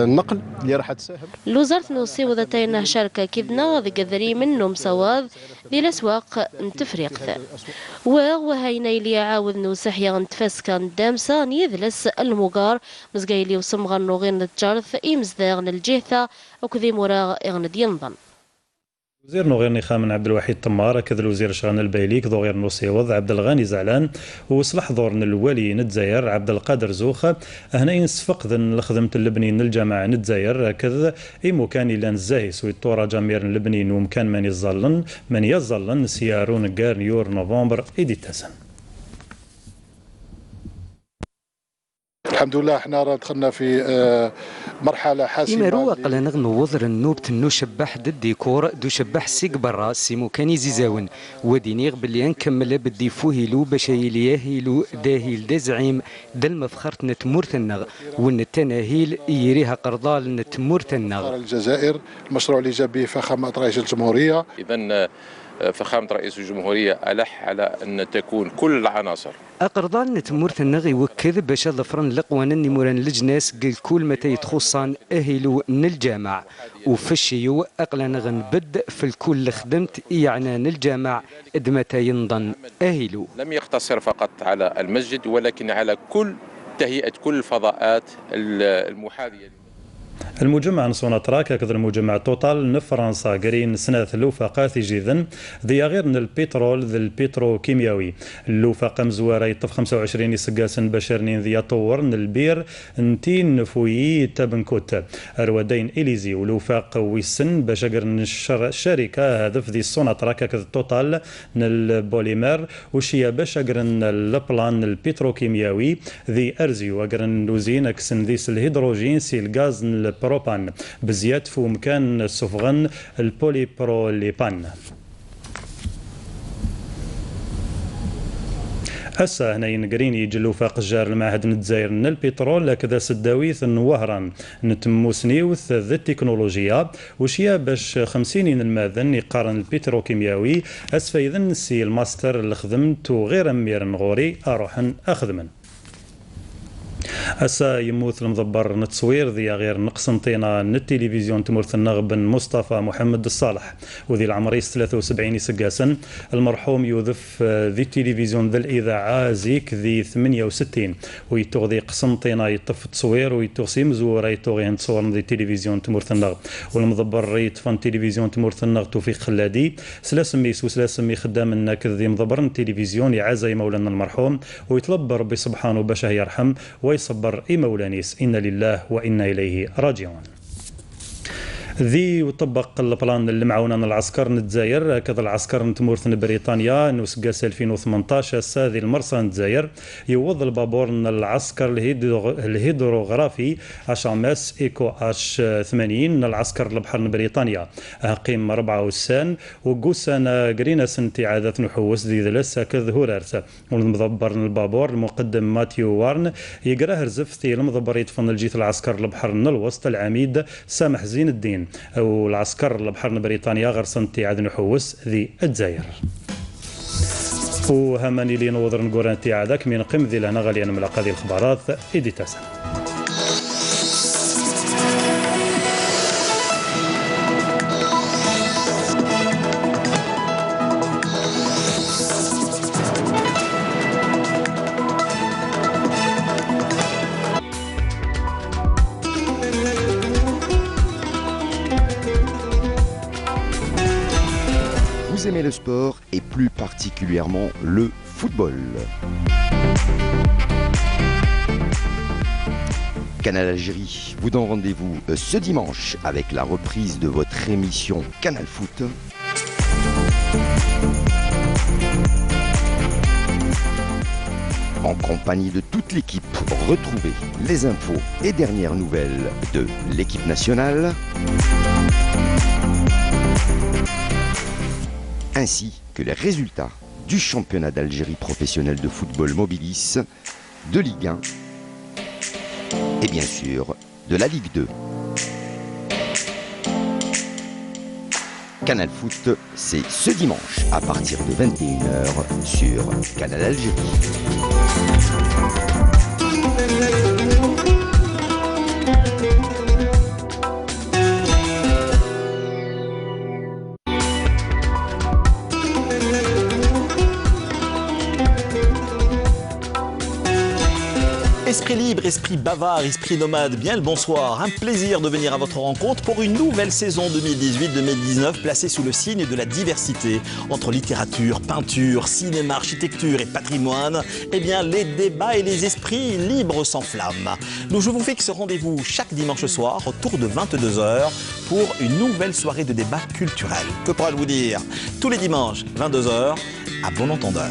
النقل اللي راح تساهم. الوزارة نوصي وذاتينا شاركة كذنا ذي قذري منهم سواذ ذي الأسواق نتفريق وهينا اللي يعاود نوسح يغنتفاسكا ندامسا نيذلس المقار مزقايلي وسمغر نوغين التجارث إمزداغن الجيثة وكذي مراغ يغند ينضن. وزير نوغير نخامن عبد الوحيد طمار كذا الوزير شغان البيليك ضوغير نوسيوض عبد الغاني زعلان وصلح ضورن الولي نتزاير عبد القادر زوخ هنا ينسفق ذن لخدمة اللبنين الجامعة نتزاير كذا اي مكان إلا نزاهي سوي الطورة جامير اللبنين ومكان من يظلن سيارون قارنيور نوفمبر ايدي تسن. الحمد لله احنا دخلنا في مرحله حاسمه. إمارو أقلنا نوضر النوبة النو شبح الديكور دو شبح سيك برا سيمو كان يزيزاون ودينيغ باللي نكمل بدي فوهيلو باش يلياهيلو داهيل دا زعيم دا المفخر نتمورتنغ والنتناهيل يريها قرضال نتمورتنغ. الجزائر المشروع اللي جاب به فخامة رئيس الجمهورية. إذن فخامة رئيس الجمهورية ألح على أن تكون كل العناصر أقرضان نتمورت النغي وكذب باش ظفرن لقوانا نموران لجناس قل كل متى يتخصان أهلو الجامع وفشيو أقلنا غنبد في الكل خدمت يعني الجامع إدمتا ينضن أهلو. لم يقتصر فقط على المسجد ولكن على كل تهيئة كل الفضاءات المحاذية. المجمع نصونتراك كذا المجمع توتال نفرنسا قرين سنة اللوفاقات جيذن ذي غير من البترول ذي البتروكيمياوي اللوفاق مزوارة يطف 25 يسقاسن بشرنين ذي طور البير نتين نفوي تبنكوت أرودين إليزي ولوفاق ويسن بشقر الشركة هدف ذي الصونتراك كذا توتال البوليمر وشيا بشقر البلان البتروكيمياوي ذي أرزي وقرن لوزين أكسن ذي الهيدروجين سي الغاز البروبان بزيادة في مكان السفغن البوليبروليبان. هسه هنا ينقرين يجلو فاق الجار المعهد نتزاير من البترول كذا سداويث وهران نتمو سنيوث ذي التكنولوجيا وشيا باش 50 الماذن يقارن البتروكيمياوي اسفا اذن سي الماستر اللي خدمت وغير امير نغوري اروحن اخدمن. هسا يموت المضبر نتصوير ذي غير نقسنطينا التلفزيون تمرث النغبن مصطفى محمد الصالح وذي العمريس 73 سقاسن المرحوم يوظف ذي التلفزيون ذي الإذاعة زيك ذي 68 ويتوغ قسنطينا يطف تصوير ويتوغسي مزورة يتوغ ينتصور ذي التلفزيون تمرث النغ والمضبر يتفن تلفزيون تمرث النغ توفيق خلادي سلاسميس وسلاسمي خدام الناكذ ذي مضبر التلفزيون يعزي مولانا المرحوم ويطلب ربي سبحانه باش يرحم ويصبر إي مولانيس إن لله وإنا إليه راجعون. ذي وطبق البلان اللي معاونا العسكر نتزاير كذا العسكر نتمورث بريطانيا نوسقاس 2018 هذه المرسى نتزاير يوض البابور العسكر الهيدروغرافي اشامس ايكو اش 80 العسكر البحر بريطانيا قيم 4 وسان وقوسانا قرينا سنتي عادة نحوس ذي ذلس كذ هورارت والمضبر البابور المقدم ماتيو وارن يقراه رزفتي المضبر يتفن الجيت العسكر البحر الوسط العميد سامح زين الدين والعسكر البحر بريطانيا غير سنتي عاد نحوس ذي الجزائر وهماني لي نوضر نقول انتي عادك من قم ذي لنا غاليا ملاقا ذي الخبارات ايدي تاسم. Vous aimez le sport et plus particulièrement le football. Canal Algérie vous donne rendez-vous ce dimanche avec la reprise de votre émission Canal Foot. En compagnie de toute l'équipe, retrouvez les infos et dernières nouvelles de l'équipe nationale, ainsi que les résultats du championnat d'Algérie professionnel de football Mobilis, de Ligue 1 et bien sûr de la Ligue 2. Canal Foot, c'est ce dimanche à partir de 21h sur Canal Algérie. Esprit libre, esprit bavard, esprit nomade, bien le bonsoir. Un plaisir de venir à votre rencontre pour une nouvelle saison 2018-2019 placée sous le signe de la diversité. Entre littérature, peinture, cinéma, architecture et patrimoine, eh bien les débats et les esprits libres s'enflamment. Donc je vous fixe rendez-vous chaque dimanche soir autour de 22h pour une nouvelle soirée de débat culturel. Que pourra-je vous dire? Tous les dimanches, 22h, à bon entendeur.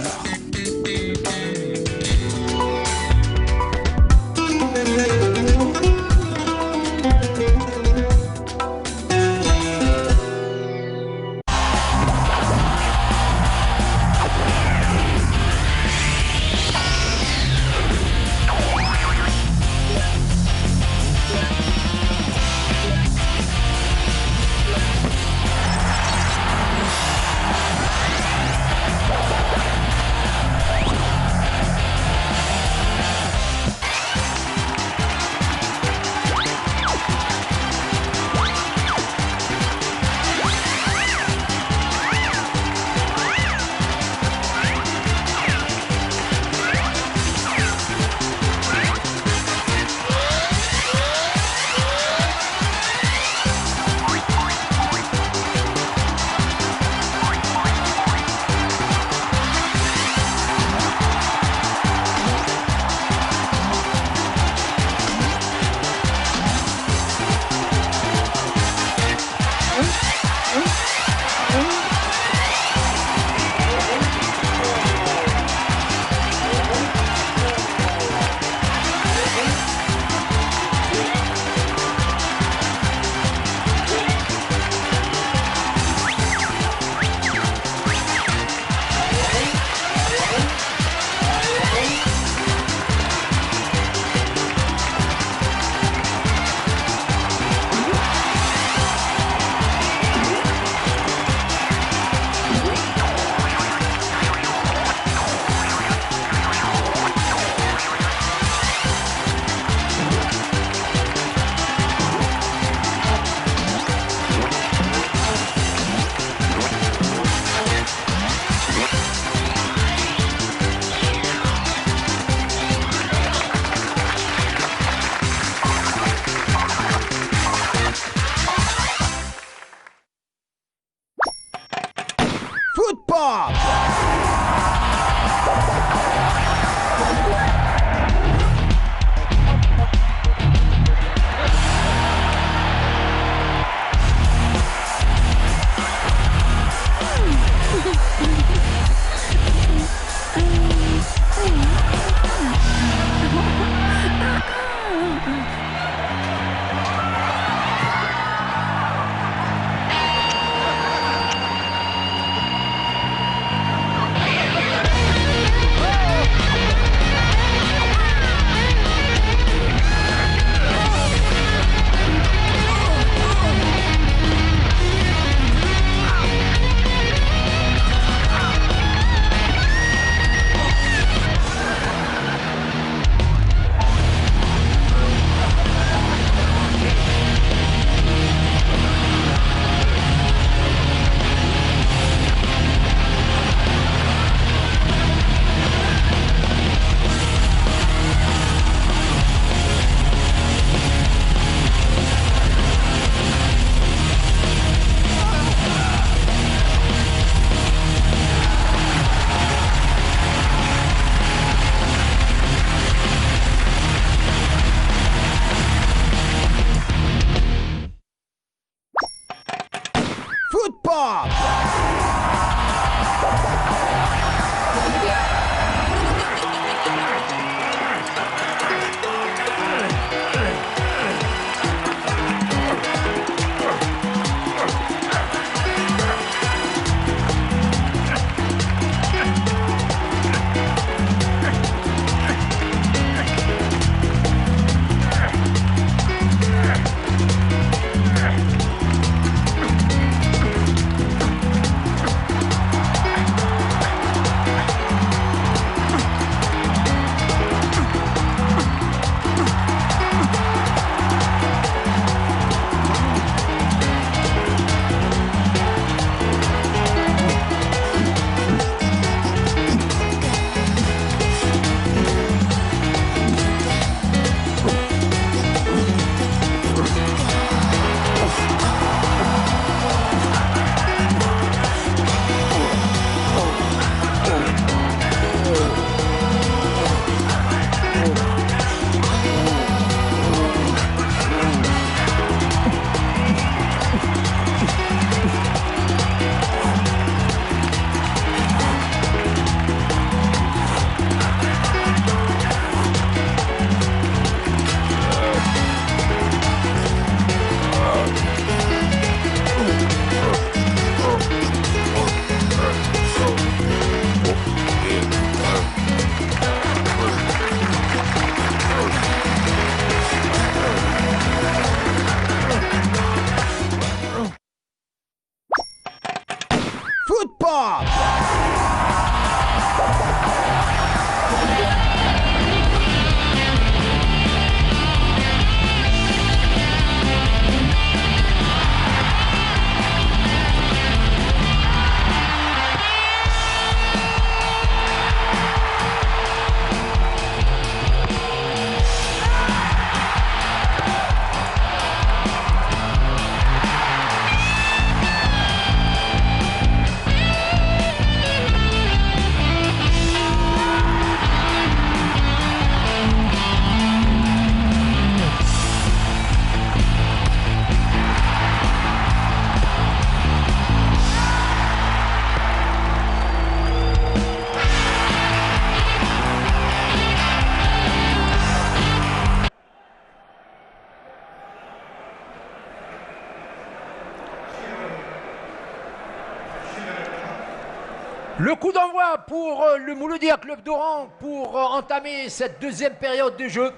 Le coup d'envoi pour le Mouloudia Club d'Oran pour entamer cette deuxième période de jeu.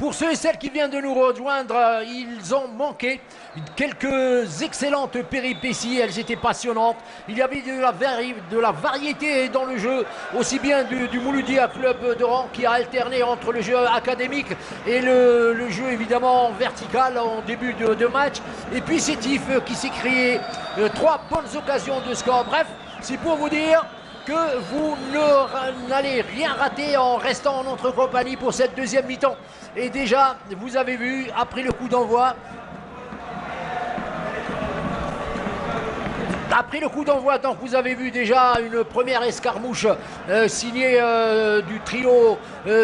Pour ceux et celles qui viennent de nous rejoindre, ils ont manqué quelques excellentes péripéties, elles étaient passionnantes. Il y avait de la variété dans le jeu, aussi bien du Mouloudia Club d'Oran qui a alterné entre le jeu académique et le jeu évidemment vertical en début de match. Et puis Sétif qui s'est créé 3 bonnes occasions de score. Bref, c'est pour vous dire que vous n'allez rien rater en restant en notre compagnie pour cette deuxième mi-temps. Et déjà, vous avez vu, après le coup d'envoi, donc vous avez vu déjà une première escarmouche signée du trio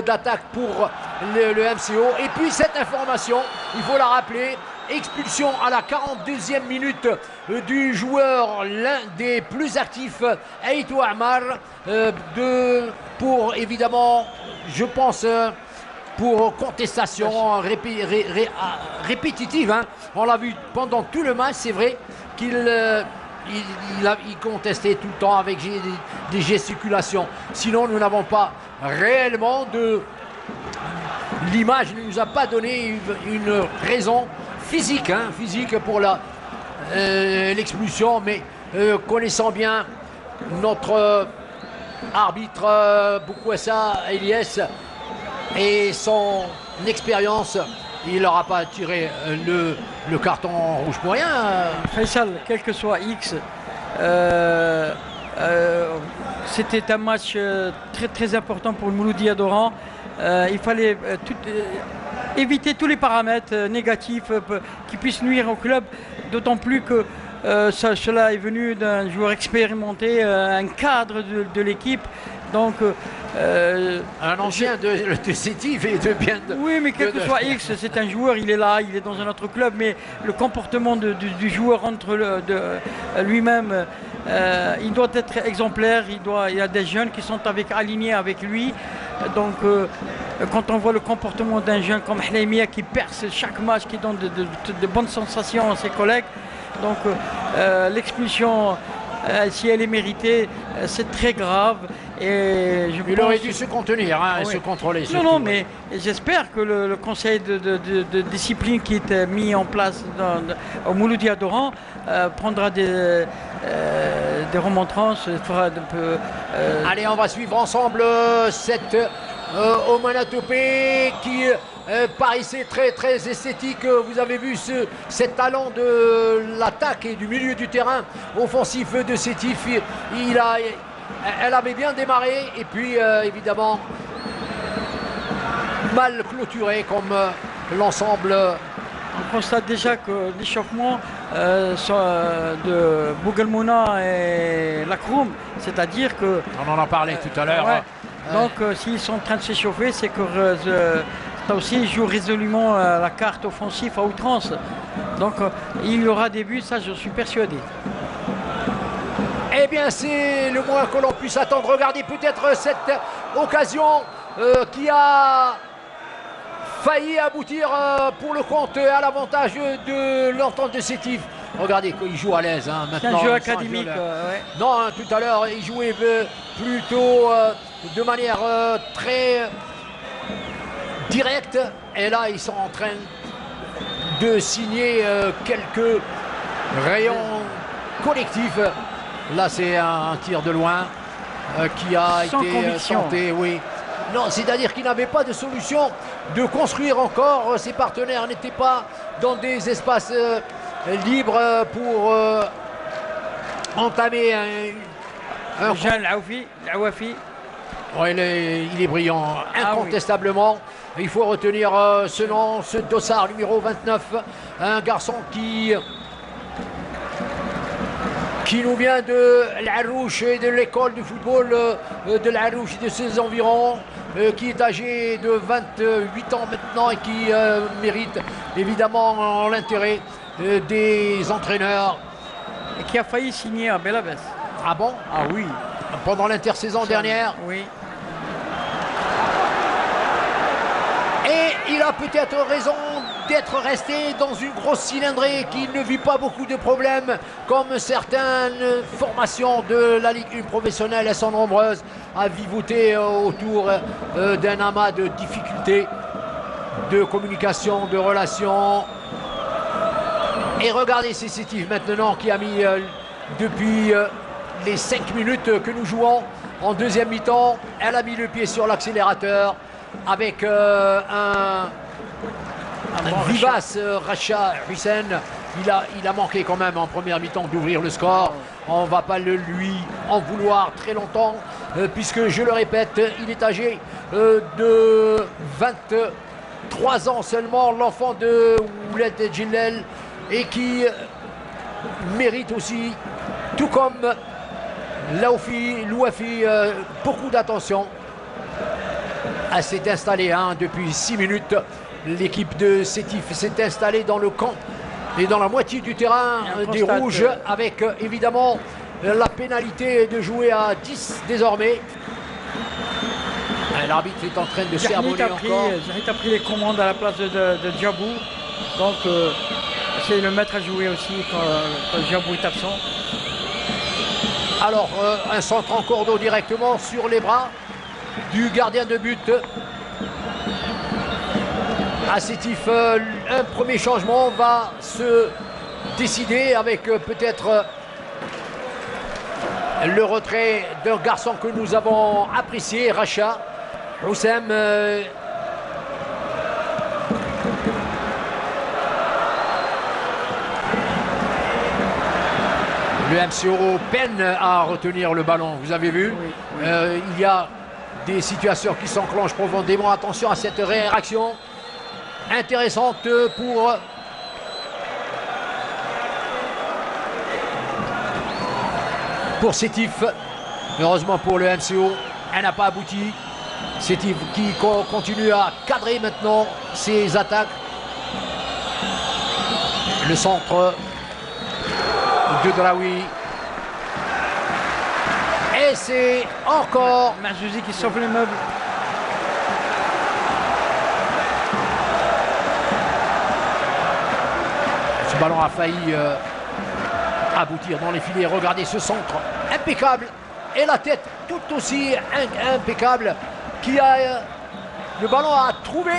d'attaque pour le MCO. Et puis cette information, il faut la rappeler, expulsion à la 42e minute du joueur, l'un des plus actifs, Aïtou Amar, pour évidemment, je pense, pour contestation répétitive. Hein. On l'a vu pendant tout le match, c'est vrai qu'il il contestait tout le temps avec des gesticulations. Sinon, nous n'avons pas réellement l'image ne nous a pas donné une raison physique, physique pour l'expulsion, mais connaissant bien notre arbitre Boukwassa Eliès et son expérience, il n'aura pas tiré le carton rouge pour rien. Faisal, quel que soit X, c'était un match très très important pour le Mouloudia d'Oran. Il fallait éviter tous les paramètres négatifs qui puissent nuire au club, d'autant plus que cela est venu d'un joueur expérimenté, un cadre de l'équipe. Donc, un ancien de Sétif et de bien de... Oui, mais quel que soit X, c'est un joueur, il est là, il est dans un autre club, mais le comportement du joueur entre lui-même, il doit être exemplaire. Il y a des jeunes qui sont alignés avec lui. Donc, quand on voit le comportement d'un jeune comme Hleimia qui perce chaque match, qui donne de bonnes sensations à ses collègues, donc l'expulsion, si elle est méritée, c'est très grave. Et il aurait dû se contenir et se contrôler. Non, mais j'espère que le conseil de discipline qui est mis en place au Mouloudia d'Oran prendra des remontrances. Allez, on va suivre ensemble cette onomatopée qui paraissait très très esthétique. Vous avez vu cet talent de l'attaque et du milieu du terrain offensif de Sétif. Elle avait bien démarré et puis évidemment mal clôturé comme l'ensemble. On constate déjà que l'échauffement de Bougelmouna et Lacroum, c'est-à-dire que... On en a parlé tout à l'heure. Donc s'ils sont en train de s'échauffer, c'est que ça aussi ils jouent résolument la carte offensive à outrance. Donc il y aura des buts, ça je suis persuadé. Eh bien, c'est le moins que l'on puisse attendre. Regardez peut-être cette occasion qui a failli aboutir pour le compte à l'avantage de l'entente de Sétif. Regardez, il joue à l'aise maintenant. C'est un jeu académique. Non, tout à l'heure, il jouait plutôt de manière très directe. Et là, ils sont en train de signer quelques rayons collectifs. Là, c'est un tir de loin qui a été tenté, oui. Non, c'est-à-dire qu'il n'avait pas de solution de construire encore. Ses partenaires n'étaient pas dans des espaces libres pour entamer un jeune Awafi. Oh, il est brillant, incontestablement. Il faut retenir ce nom, ce dossard numéro 29. Un garçon qui nous vient de l'Arouche et de l'école du football de l'Arouche et de ses environs, qui est âgé de 28 ans maintenant et qui mérite évidemment l'intérêt des entraîneurs. Et qui a failli signer à Belabès. Ah bon? Ah oui, pendant l'intersaison dernière. Oui. Et il a peut-être raison d'être resté dans une grosse cylindrée qui ne vit pas beaucoup de problèmes comme certaines formations de la Ligue 1 professionnelle. Elles sont nombreuses à vivoter autour d'un amas de difficultés de communication, de relations. Et regardez Sétif maintenant qui a mis depuis les 5 minutes que nous jouons en deuxième mi-temps, elle a mis le pied sur l'accélérateur avec un vivace Racha Hussein. Il a manqué quand même en première mi-temps d'ouvrir le score. On ne va pas lui en vouloir très longtemps puisque, je le répète, il est âgé de 23 ans seulement, l'enfant de Ouled Djellel, et qui mérite aussi, tout comme Louafi, beaucoup d'attention. Elle s'est installée depuis 6 minutes. L'équipe de Sétif s'est installée dans le camp et dans la moitié du terrain des Rouges, avec évidemment la pénalité de jouer à 10 désormais. L'arbitre est en train de sermonner encore. Zahit a pris les commandes à la place de Djabou. Donc c'est le maître à jouer aussi quand Djabou est absent. Alors un centre en cordeau directement sur les bras du gardien de but. À Sétif, un premier changement va se décider avec peut-être le retrait d'un garçon que nous avons apprécié, Racha Houssem. Le MCO peine à retenir le ballon, vous avez vu. Oui. Il y a des situations qui s'enclenchent profondément. Attention à cette réaction intéressante pour Sétif. Heureusement pour le MCO, elle n'a pas abouti. Sétif qui continue à cadrer maintenant ses attaques. Le centre de Draoui. Et c'est encore Mazouzi qui sauve les meubles. Ce ballon a failli aboutir dans les filets. Regardez ce centre impeccable et la tête tout aussi impeccable qui a le ballon a trouvé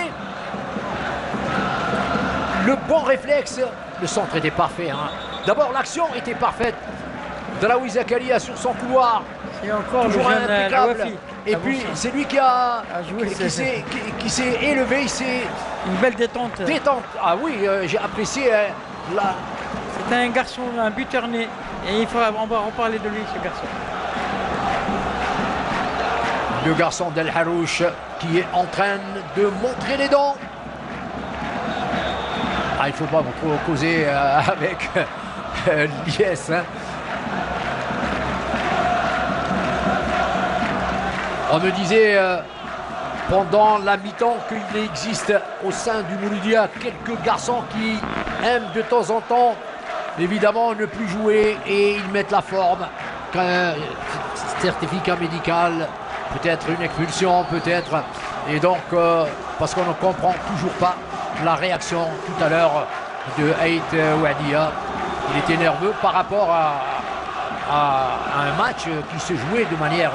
le bon réflexe. Le centre était parfait. D'abord l'action était parfaite. Draoui Zakaria sur son couloir. Et encore toujours le jeune impeccable. Et puis c'est lui qui a joué, qui s'est élevé. Une belle détente. Ah oui, j'ai apprécié la. C'est un garçon, un buteur né. Et on va en parler de lui, ce garçon. Le garçon d'El Harouche qui est en train de montrer les dents. Il ne faut pas trop causer avec l'IS. On me disait pendant la mi-temps qu'il existe au sein du Mouloudia quelques garçons qui aiment de temps en temps évidemment ne plus jouer et ils mettent la forme. Un certificat médical, peut-être une expulsion, peut-être. Et donc, parce qu'on ne comprend toujours pas la réaction tout à l'heure de Haït Ouadia. Il était nerveux par rapport à un match qui se jouait de manière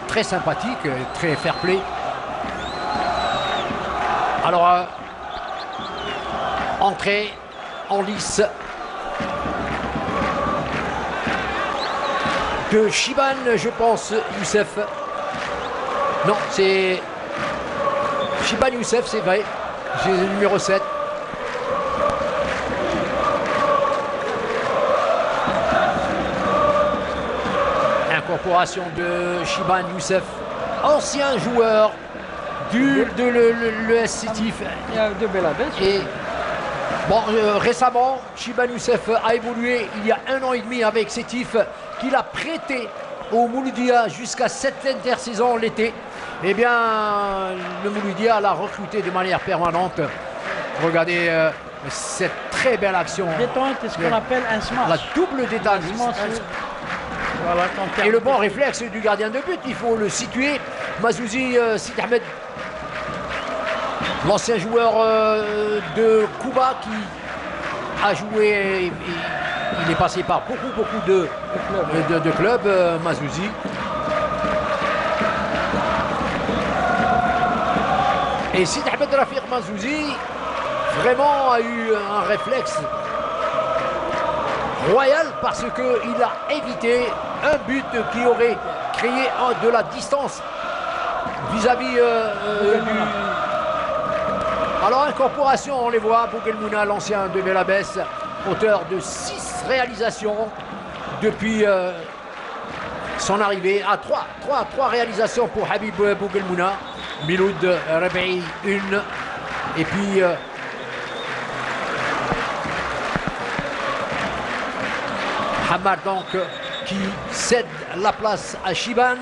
très sympathique, très fair-play. Alors, entrée en lice de Chiban, je pense, Youssef. Non, c'est Chiban Youssef, c'est vrai. J'ai le numéro 7. Incorporation de Chiban Youssef, ancien joueur de l'ES Sétif. Il y a de belles abeilles. Et bon, récemment, Chiban Youssef a évolué il y a 1 an et demi avec Sétif, qu'il a prêté au Mouloudia jusqu'à cette intersaison l'été. Eh bien, le Mouloudia l'a recruté de manière permanente. Regardez cette très belle action. Détente, c'est ce qu'on appelle un smash. La double détente. Voilà, et le bon réflexe du gardien de but, il faut le situer. Mazouzi, Sid Ahmed L'ancien joueur de Cuba qui a joué, il est passé par beaucoup de clubs, Mazouzi. Et Sid Ahmed Rafiq Mazouzi vraiment a eu un réflexe royal parce qu'il a évité un but qui aurait créé de la distance vis-à-vis du... Alors incorporation, on les voit, Bougelmouna, l'ancien de Belabès, auteur de 6 réalisations depuis son arrivée à 3 réalisations pour Habib Bougelmouna. Miloud Rebeï, 1. Et puis Hamad donc qui cède la place à Chiban.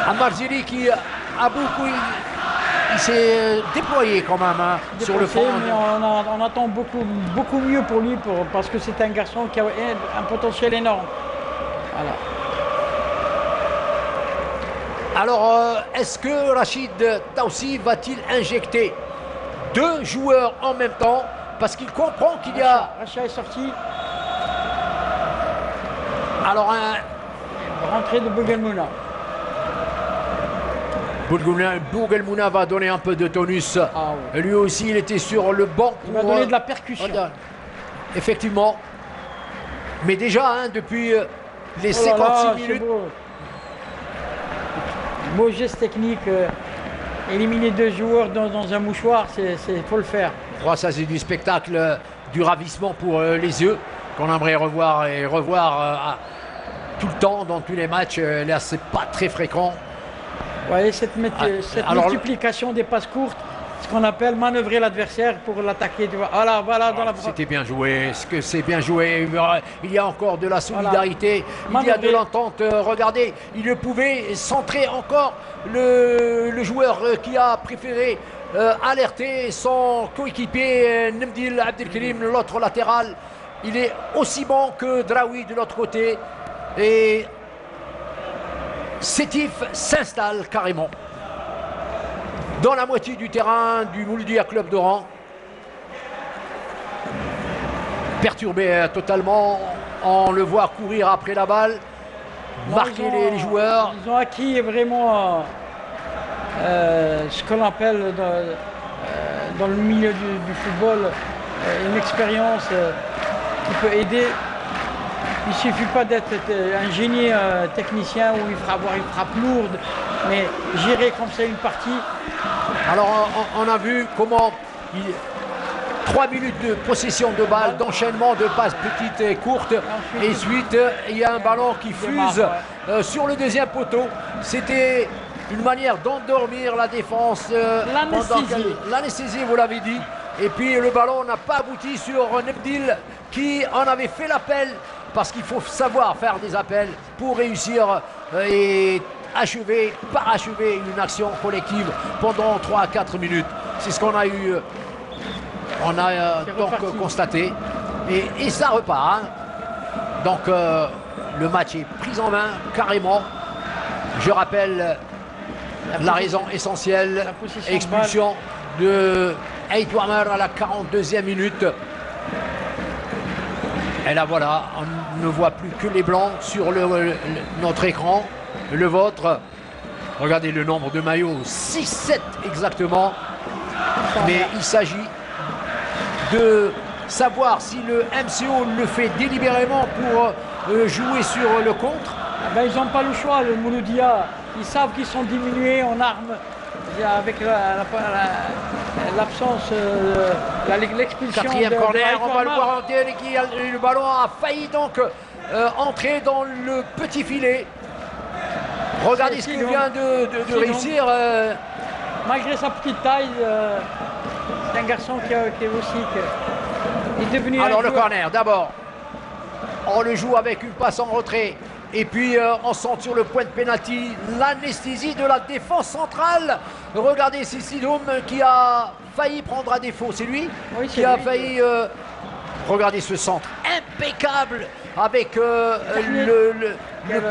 Ammar Zili qui a beaucoup, il s'est déployé quand même hein, sur le front. Mais on attend beaucoup mieux pour lui parce que c'est un garçon qui a un potentiel énorme. Voilà. Alors, est-ce que Rachid Taoussi va-t-il injecter 2 joueurs en même temps parce qu'il comprend qu'il y a... Rachid est sorti. Alors, rentrée de Bougelmouna. Bougelmouna va donner un peu de tonus. Ah, oui. Lui aussi, il était sur le banc. Il va donner de la percussion. Effectivement. Mais déjà, hein, depuis les 56 minutes... Beau geste technique, éliminer 2 joueurs dans un mouchoir, il faut le faire. Je crois que ça c'est du spectacle, du ravissement pour les yeux, qu'on aimerait revoir et revoir tout le temps dans tous les matchs. Là, c'est pas très fréquent. Ouais, cette multiplication des passes courtes, ce qu'on appelle manœuvrer l'adversaire pour l'attaquer. Voilà, dans la... C'était bien joué, c'est bien joué. Il y a encore de la solidarité, il y a de l'entente. Regardez, il pouvait centrer encore le joueur qui a préféré alerter son coéquipier Nemdil Abdelkrim, l'autre latéral. Il est aussi bon que Draoui de l'autre côté. Et Sétif s'installe carrément dans la moitié du terrain du Mouloudia Club d'Oran. Perturbé totalement, on le voit courir après la balle, marquer les joueurs. Ils ont acquis vraiment ce qu'on appelle dans le milieu du football une expérience qui peut aider. Il ne suffit pas d'être un génie technicien où il fera avoir une frappe lourde, mais gérer comme ça une partie. Alors on a vu comment 3 minutes de possession de balle, d'enchaînement de passes petites et courtes. Et ensuite, il y a un ballon qui fuse sur le deuxième poteau. C'était une manière d'endormir la défense. L'anesthésie, vous l'avez dit. Et puis le ballon n'a pas abouti sur Nebdil qui en avait fait l'appel. Parce qu'il faut savoir faire des appels pour réussir et parachever une action collective pendant 3 à 4 minutes. C'est ce qu'on a eu, donc constaté. Et ça repart. Hein. Donc le match est pris en main carrément. Je rappelle la raison essentielle, expulsion de Ait Ouamar à la 42e minute. Et là voilà, on ne voit plus que les blancs sur notre écran, le vôtre. Regardez le nombre de maillots, 6-7 exactement. Mais il s'agit de savoir si le MCO le fait délibérément pour jouer sur le contre. Ben, ils n'ont pas le choix, le Mouloudia. Ils savent qu'ils sont diminués en armes avec l'absence, l'expulsion. 4e corner, on va le voir entier. Le ballon a failli donc entrer dans le petit filet. Regardez ce qu'il vient de réussir. Malgré sa petite taille, c'est un garçon qui est aussi est devenu. Alors le corner, d'abord, on le joue avec une passe en retrait. Et puis on sent sur le point de pénalty l'anesthésie de la défense centrale. Regardez, c'est Sidoum qui a failli prendre à défaut. C'est lui qui a failli... regardez ce centre impeccable avec le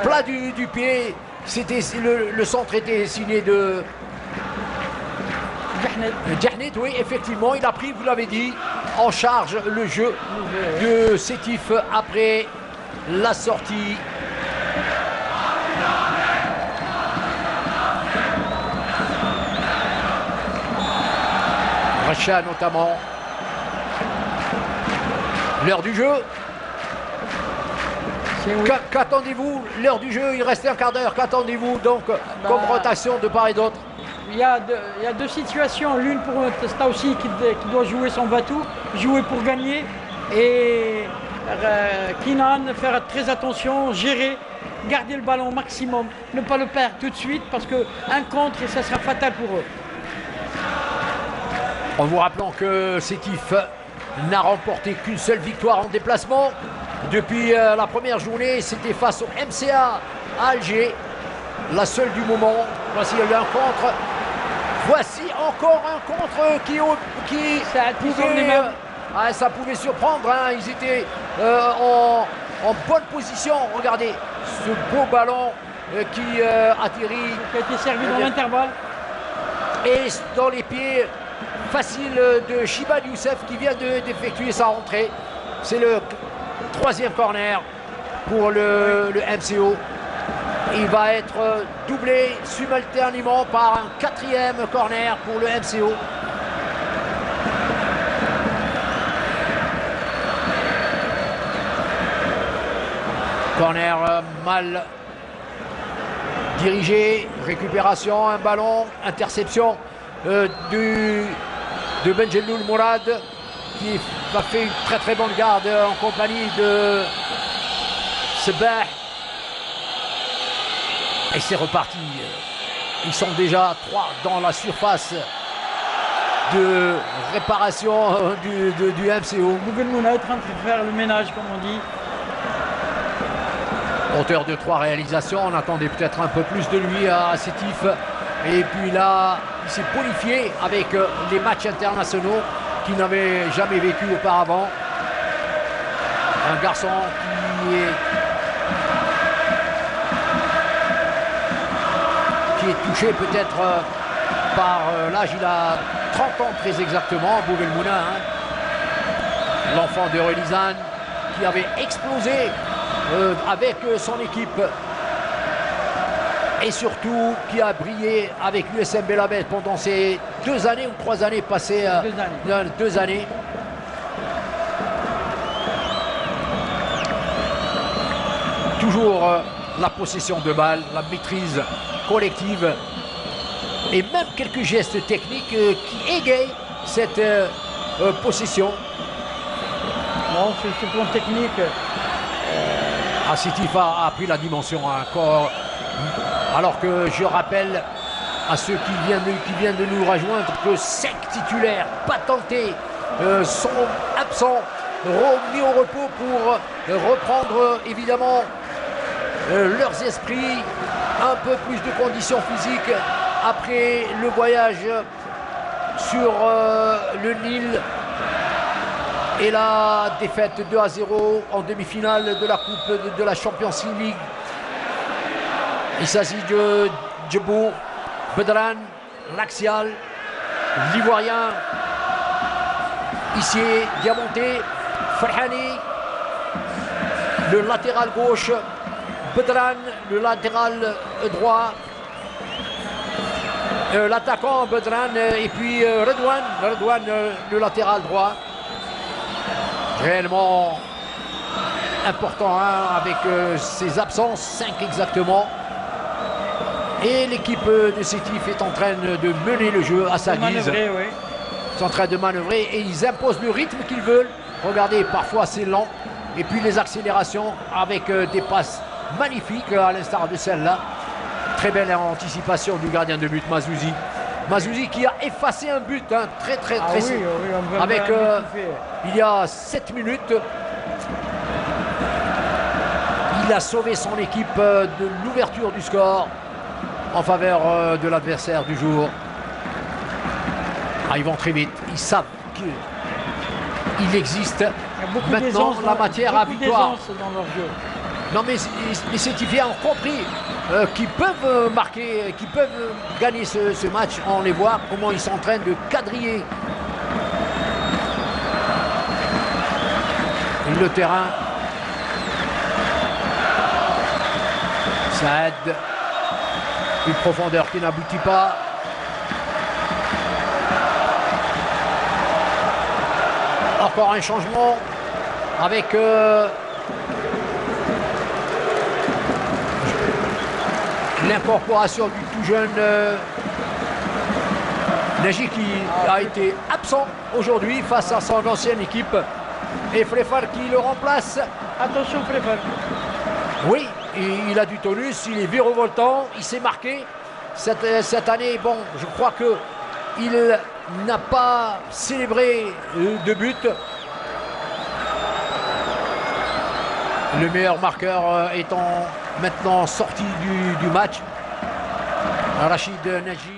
plat du pied le centre était signé de Djahnet, oui, effectivement, il a pris, vous l'avez dit, en charge le jeu de Sétif après la sortie. Racha notamment. L'heure du jeu. Qu'attendez-vous? L'heure du jeu, il restait un quart d'heure. Qu'attendez-vous donc comme rotation de part et d'autre? Il y a deux situations. L'une pour Staussi qui doit jouer son va-tout, jouer pour gagner. Et Kinan, faire très attention, gérer, garder le ballon au maximum. Ne pas le perdre tout de suite parce qu'un contre, et ça sera fatal pour eux. En vous rappelant que Sétif n'a remporté qu'une seule victoire en déplacement. Depuis la première journée, c'était face au MCA à Alger. La seule du moment. Voici le contre. Voici encore un contre qui pouvait, ça pouvait surprendre. Hein. Ils étaient en bonne position. Regardez ce beau ballon qui atterrit. Qui a été servi dans l'intervalle. Et dans les pieds faciles de Chibad Youssef qui vient d'effectuer sa rentrée. C'est le troisième corner pour le MCO. Il va être doublé simultanément par un quatrième corner pour le MCO. Corner mal dirigé, récupération, un ballon, interception de Benjeloul Mourad qui a fait une très très bonne garde en compagnie de Sebah. Et c'est reparti. Ils sont déjà 3 dans la surface de réparation du MCO. Bouben Mouna est en train de faire le ménage, comme on dit. Auteur de 3 réalisations, on attendait peut-être un peu plus de lui à Sétif. Et puis là, il s'est bonifié avec les matchs internationaux qu'il n'avait jamais vécu auparavant. Un garçon qui est touché peut-être par l'âge. Il a 30 ans très exactement, Bouben Mouna. Hein. L'enfant de Relizane qui avait explosé avec son équipe. Et surtout qui a brillé avec l'USM Belabed pendant ces 2 années ou 3 années passées. 2 années. Toujours la possession de balle, la maîtrise collective et même quelques gestes techniques qui égayent cette possession. Non, sur ce plan technique, Sétif a pris la dimension encore. Alors que je rappelle à ceux qui viennent de nous rejoindre que 5 titulaires patentés sont absents, mis au repos pour reprendre évidemment leurs esprits, un peu plus de conditions physiques après le voyage sur le Nil et la défaite 2-0 en demi-finale de la Coupe de la Champions League. Il s'agit de Djebou, Bedran, l'Axial, l'Ivoirien, ici Diamanté, Farhani, le latéral gauche, Bedran, le latéral droit, l'attaquant Bedran et puis Redouane, le latéral droit. Réellement important hein, avec ses absences, 5 exactement. Et l'équipe de Sétif est en train de mener le jeu à sa guise. Oui. Ils sont en train de manœuvrer et ils imposent le rythme qu'ils veulent. Regardez, parfois c'est lent. Et puis les accélérations avec des passes magnifiques à l'instar de celle-là. Très belle anticipation du gardien de but Mazouzi. Mazouzi qui a effacé un but hein, très avec il y a 7 minutes. Il a sauvé son équipe de l'ouverture du score en faveur de l'adversaire du jour. Ils vont très vite. Ils savent qu'il existe beaucoup maintenant d'aisance la matière à victoire. Dans leur jeu. Non mais les Sétifiens ont compris qu'ils peuvent marquer, qu'ils peuvent gagner ce match. On les voit comment ils sont en train de quadriller le terrain. Ça aide. Une profondeur qui n'aboutit pas. Encore un changement avec l'incorporation du tout jeune Nagy qui a été absent aujourd'hui face à son ancienne équipe. Et Flefar qui le remplace. Attention Flefar. Oui, il a du tonus, il est virevoltant, il s'est marqué. Cette année, bon, je crois qu'il n'a pas célébré de but. Le meilleur marqueur étant maintenant sorti du match. Rachid Nagy.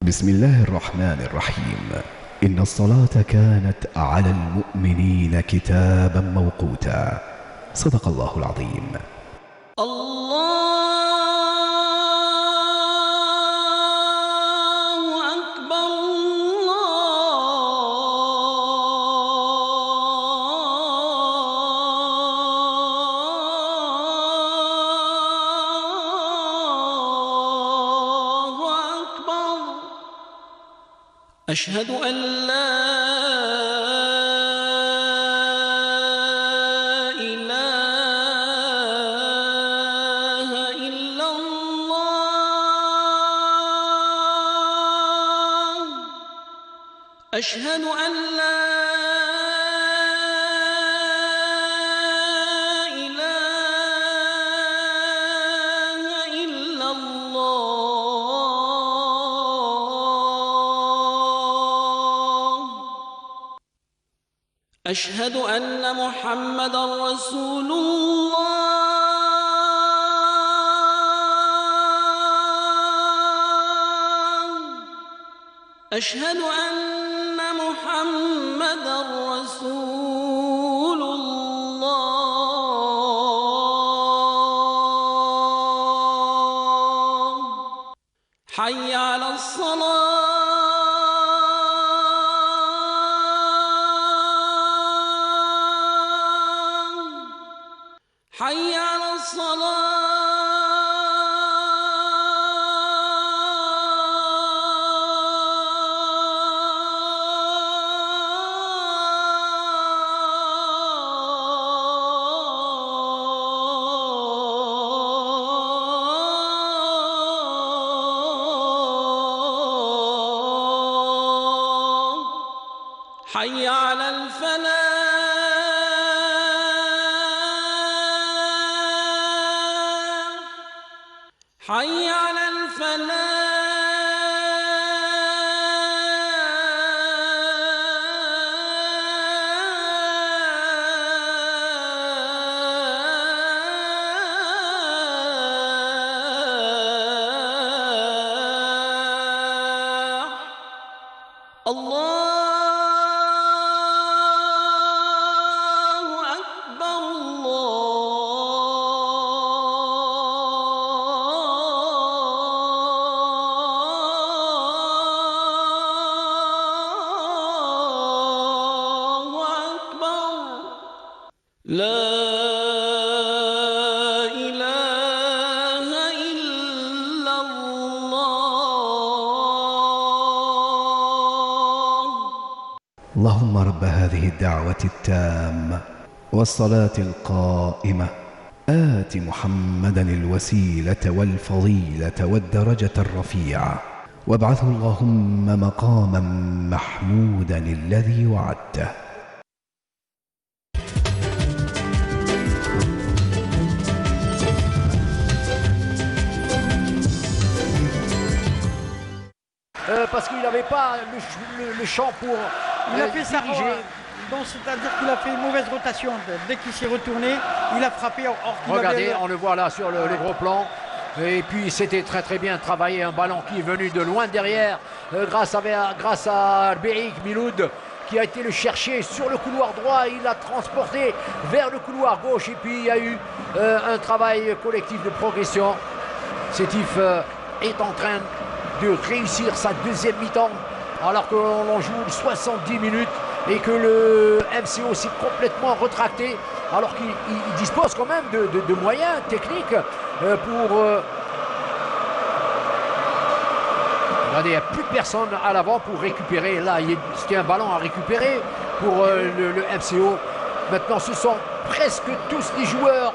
بسم الله الرحمن الرحيم إن الصلاة كانت على المؤمنين كتابا موقوتا صدق الله العظيم. أشهد أن لا إله إلا الله أشهد أن لا أشهد أن محمدًا رسول الله أشهد أن محمدًا رسول الله حي على الصلاة حي على الصلاة حي على الفلاح حي على الفلاح الله أكبر الله أكبر لا إله إلا الله اللهم رب هذه الدعوة التامة والصلاة القائمة آت محمدا الوسيلة والفضيلة والدرجة الرفيعة وابعثه اللهم مقاما محمودا الذي وعدته. Parce qu'il n'avait pas le champ pour il a fait sa diriger. donc c'est-à-dire qu'il a fait une mauvaise rotation. Dès qu'il s'est retourné, il a frappé. Regardez, on le voit là sur le gros plan. Et puis c'était très très bien travaillé, un ballon qui est venu de loin derrière grâce à Berik Miloud qui a été le chercher sur le couloir droit, il l'a transporté vers le couloir gauche et puis il y a eu un travail collectif de progression. Sétif est en train de réussir sa deuxième mi-temps alors que l'on joue 70 minutes et que le MCO s'est complètement retracté alors qu'il dispose quand même de moyens techniques pour... Regardez, il n'y a plus personne à l'avant pour récupérer. Là, c'était un ballon à récupérer pour le MCO. Maintenant, ce sont presque tous les joueurs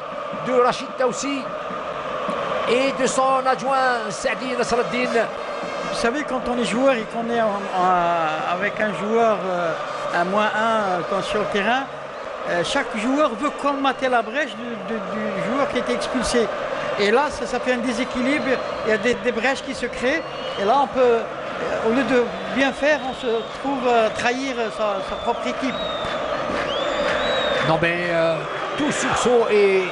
de Rachid Taoussi et de son adjoint Saadi Nasraddin. Vous savez, quand on est joueur et qu'on est avec un joueur à -1 quand sur le terrain, chaque joueur veut colmater la brèche du joueur qui a été expulsé. Et là, ça fait un déséquilibre, il y a des brèches qui se créent. Et là, on peut, au lieu de bien faire, on se trouve trahir sa propre équipe. Non mais tout sursaut est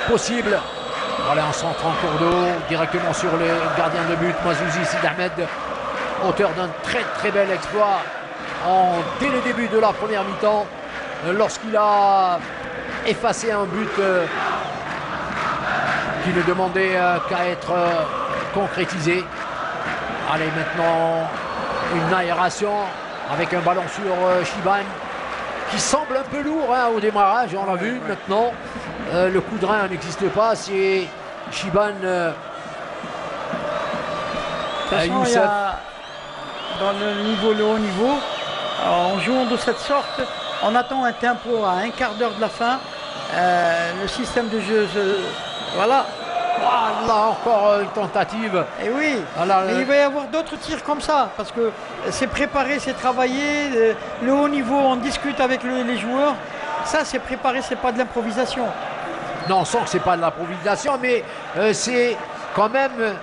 possible. Voilà, un centre en cours d'eau, directement sur le gardien de but, Mazouzi Sid Ahmed, auteur d'un très très bel exploit dès le début de la première mi-temps, lorsqu'il a effacé un but qui ne demandait qu'à être concrétisé. Allez, maintenant une aération avec un ballon sur Chiban qui semble un peu lourd au démarrage, on l'a vu. Maintenant le coup de rein n'existe pas, c'est Chiban Youssef. Dans le haut niveau, en jouant de cette sorte, on attend un tempo à un quart d'heure de la fin. Le système de jeu, voilà. Ah, là encore une tentative. Et oui, mais il va y avoir d'autres tirs comme ça, parce que c'est préparé, c'est travaillé. Le haut niveau, on discute avec les joueurs. Ça, c'est préparé, c'est pas de l'improvisation. Non, on sent que c'est pas de l'improvisation, mais c'est quand même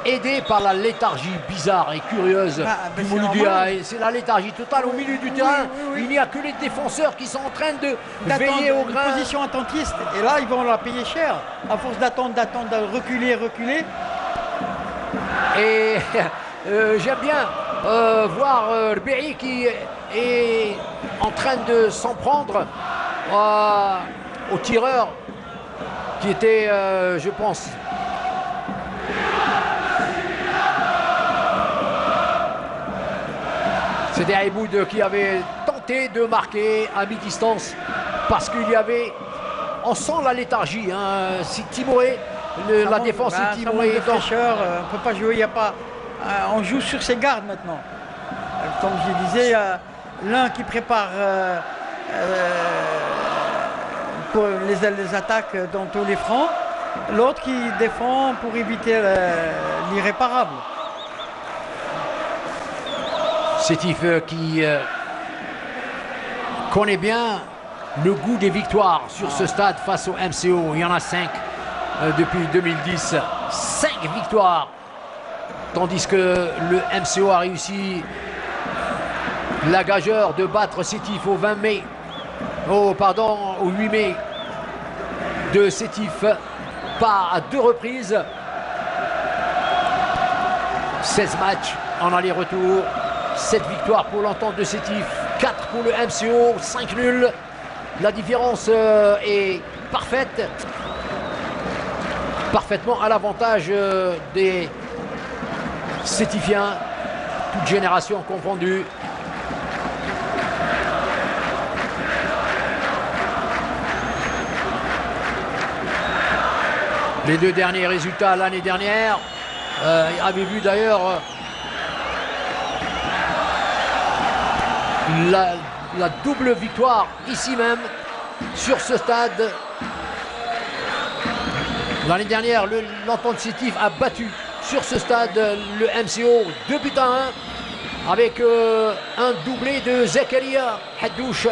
aidé par la léthargie bizarre et curieuse du Mouloudia. C'est la léthargie totale au milieu du terrain. Il n'y a que les défenseurs qui sont en train de veiller au grain. Une position attentiste. Et là, ils vont la payer cher. À force d'attendre, de reculer. Et j'aime bien voir Rbehi qui est en train de s'en prendre au tireur qui était, je pense, c'était Aïboud qui avait tenté de marquer à mi-distance parce qu'il y avait, on sent la léthargie, c'est timoré, la défense est timorée. On ne peut pas jouer, il y a pas, on joue sur ses gardes maintenant. Comme je disais, l'un qui prépare pour les attaques dans tous les fronts, l'autre qui défend pour éviter l'irréparable. Sétif qui connaît bien le goût des victoires sur ce stade face au MCO. Il y en a 5 depuis 2010. 5 victoires. Tandis que le MCO a réussi la gageure de battre Sétif au 20 mai. Au 8 mai de Sétif. Pas à 2 reprises. 16 matchs en aller-retour. 7 victoires pour l'entente de Sétif, 4 pour le MCO, 5 nuls. La différence est parfaite. Parfaitement à l'avantage des Sétifiens, toutes générations confondues. Les 2 derniers résultats l'année dernière avaient vu d'ailleurs la double victoire ici même sur ce stade. L'année dernière, l'entente Sétif a battu sur ce stade le MCO 2-1 avec un doublé de Zakaria Haddouche.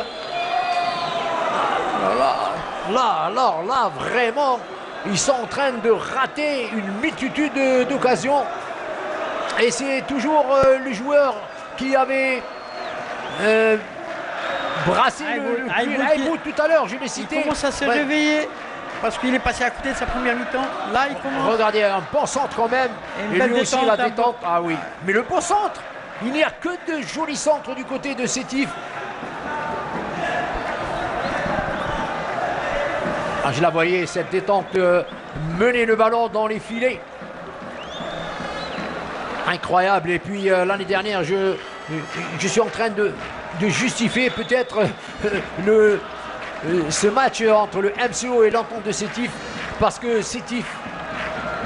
Là, vraiment, ils sont en train de rater une multitude d'occasions. Et c'est toujours le joueur qui avait brasser le Aïboud tout à l'heure, je l'ai cité. Il commence à se réveiller parce qu'il est passé à côté de sa première mi-temps. Là, il commence. Regardez, un bon centre quand même. Et lui aussi, la détente. Ah oui, mais le bon centre. Il n'y a que de jolis centres du côté de Sétif. Ah, je la voyais, cette détente, mener le ballon dans les filets. Incroyable. Et puis l'année dernière, je suis en train de justifier peut-être ce match entre le MCO et l'Entente de Sétif, parce que Sétif,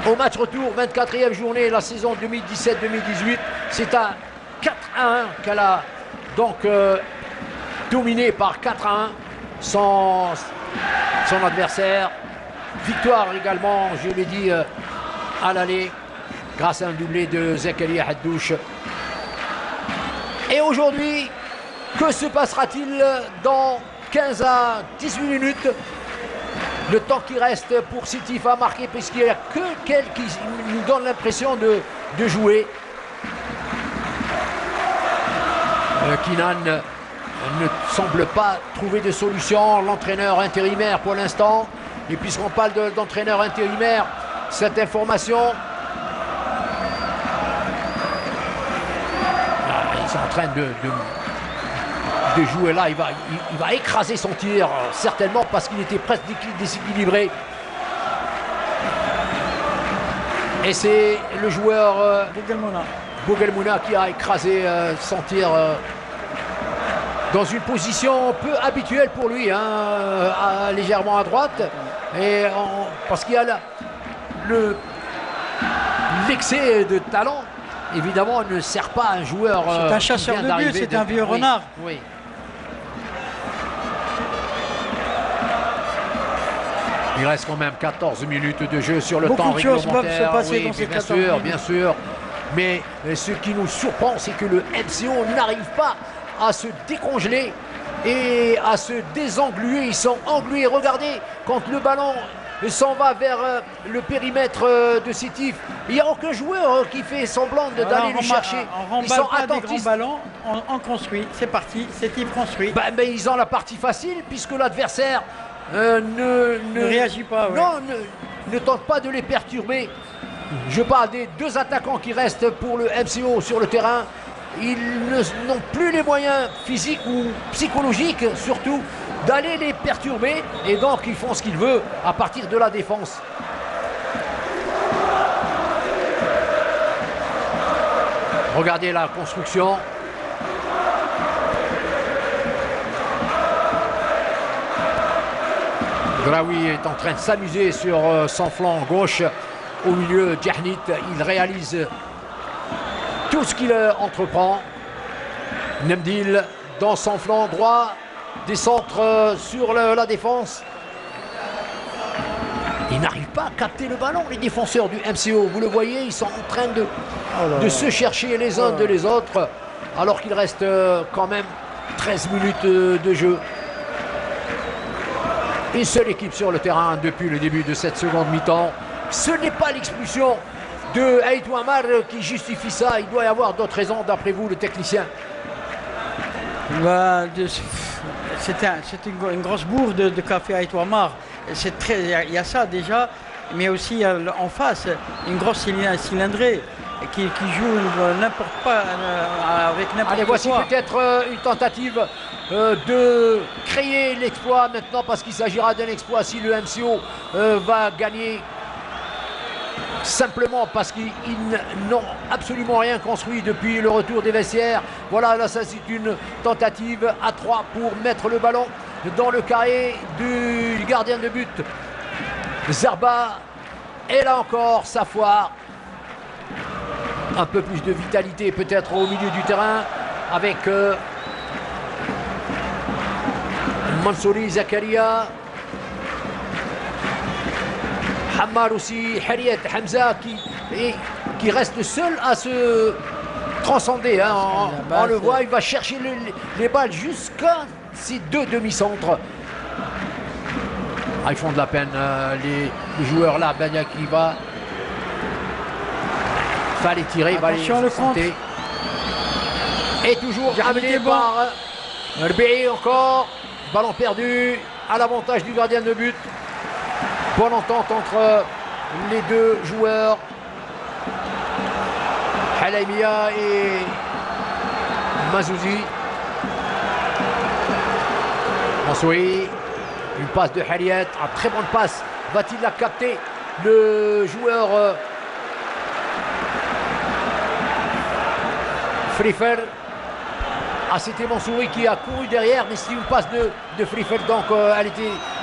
au match retour, 24e journée, la saison 2017-2018, c'est un 4-1 qu'elle a donc dominé par 4-1 son adversaire. Victoire également, je l'ai dit, à l'aller, grâce à un doublé de Zakaria Haddouche. Et aujourd'hui, que se passera-t-il dans 15 à 18 minutes? Le temps qui reste pour Sétif à marquer, puisqu'il n'y a que qu'elle qui nous donne l'impression de jouer. Kinan ne semble pas trouver de solution, l'entraîneur intérimaire pour l'instant. Et puisqu'on parle d'entraîneur intérimaire, cette information, ils sont en train de jouer là, il va écraser son tir, certainement parce qu'il était presque déséquilibré. Et c'est le joueur Bougelmouna qui a écrasé son tir dans une position peu habituelle pour lui, hein, légèrement à droite. Et parce qu'il y a l'excès de talent, évidemment, ne sert pas à un joueur. C'est un chasseur de but, c'est un vieux renard. Oui. Il reste quand même 14 minutes de jeu sur le temps réglementaire. Beaucoup de choses peuvent se passer dans ces 14 minutes. Bien sûr. Mais ce qui nous surprend, c'est que le MCO n'arrive pas à se décongeler et à se désengluer. Ils sont englués. Regardez, quand le ballon s'en va vers le périmètre de Sétif, il n'y a aucun joueur qui fait semblant d'aller le chercher. Ils sont attentifs. Des grands ballons, on construit. C'est parti, Sétif construit. Mais ils ont la partie facile puisque l'adversaire ne réagit pas. Ouais. Non, ne tente pas de les perturber. Je parle des deux attaquants qui restent pour le MCO sur le terrain. Ils n'ont plus les moyens physiques ou psychologiques, surtout, d'aller les perturber. Et donc, ils font ce qu'ils veulent à partir de la défense. Regardez la construction. Graoui est en train de s'amuser sur son flanc gauche. Au milieu, Djahnit, il réalise tout ce qu'il entreprend. Nemdil dans son flanc droit, des centres sur la défense. Ils n'arrivent pas à capter le ballon, les défenseurs du MCO. Vous le voyez, ils sont en train de se chercher les uns de les autres, alors qu'il reste quand même 13 minutes de jeu. Une seule équipe sur le terrain depuis le début de cette seconde mi-temps. Ce n'est pas l'expulsion de Aïtou Amar qui justifie ça. Il doit y avoir d'autres raisons, d'après vous, le technicien. C'était une grosse bourre de café Aïtou Amar. Il y a ça déjà, mais aussi en face, une grosse cylindrée qui joue n'importe pas avec n'importe quoi. Allez, voici peut-être une tentative de créer l'exploit maintenant, parce qu'il s'agira d'un exploit si le MCO va gagner. Simplement parce qu'ils n'ont absolument rien construit depuis le retour des vestiaires. Voilà, là, ça c'est une tentative à 3 pour mettre le ballon dans le carré du gardien de but. Zarba, et là encore, ça foire. Un peu plus de vitalité peut-être au milieu du terrain avec Mansouri Zakaria. Hammar aussi, Harriet Hamza qui reste seul à se transcender. Hein. On le voit, il va chercher les balles jusqu'à ces deux demi-centres. Ils font de la peine, les joueurs là. Bania qui va. Fallait tirer, il va les santé. Et toujours amené par Rbi encore, ballon perdu à l'avantage du gardien de but. Bonne entente entre les deux joueurs, Halaimia et Mazouzi. Mansouri, une passe de Haliet, une très bonne passe. Va-t-il la capter, le joueur Frifel? Ah, c'était Mansouri qui a couru derrière, mais c'est une passe de Frifel, donc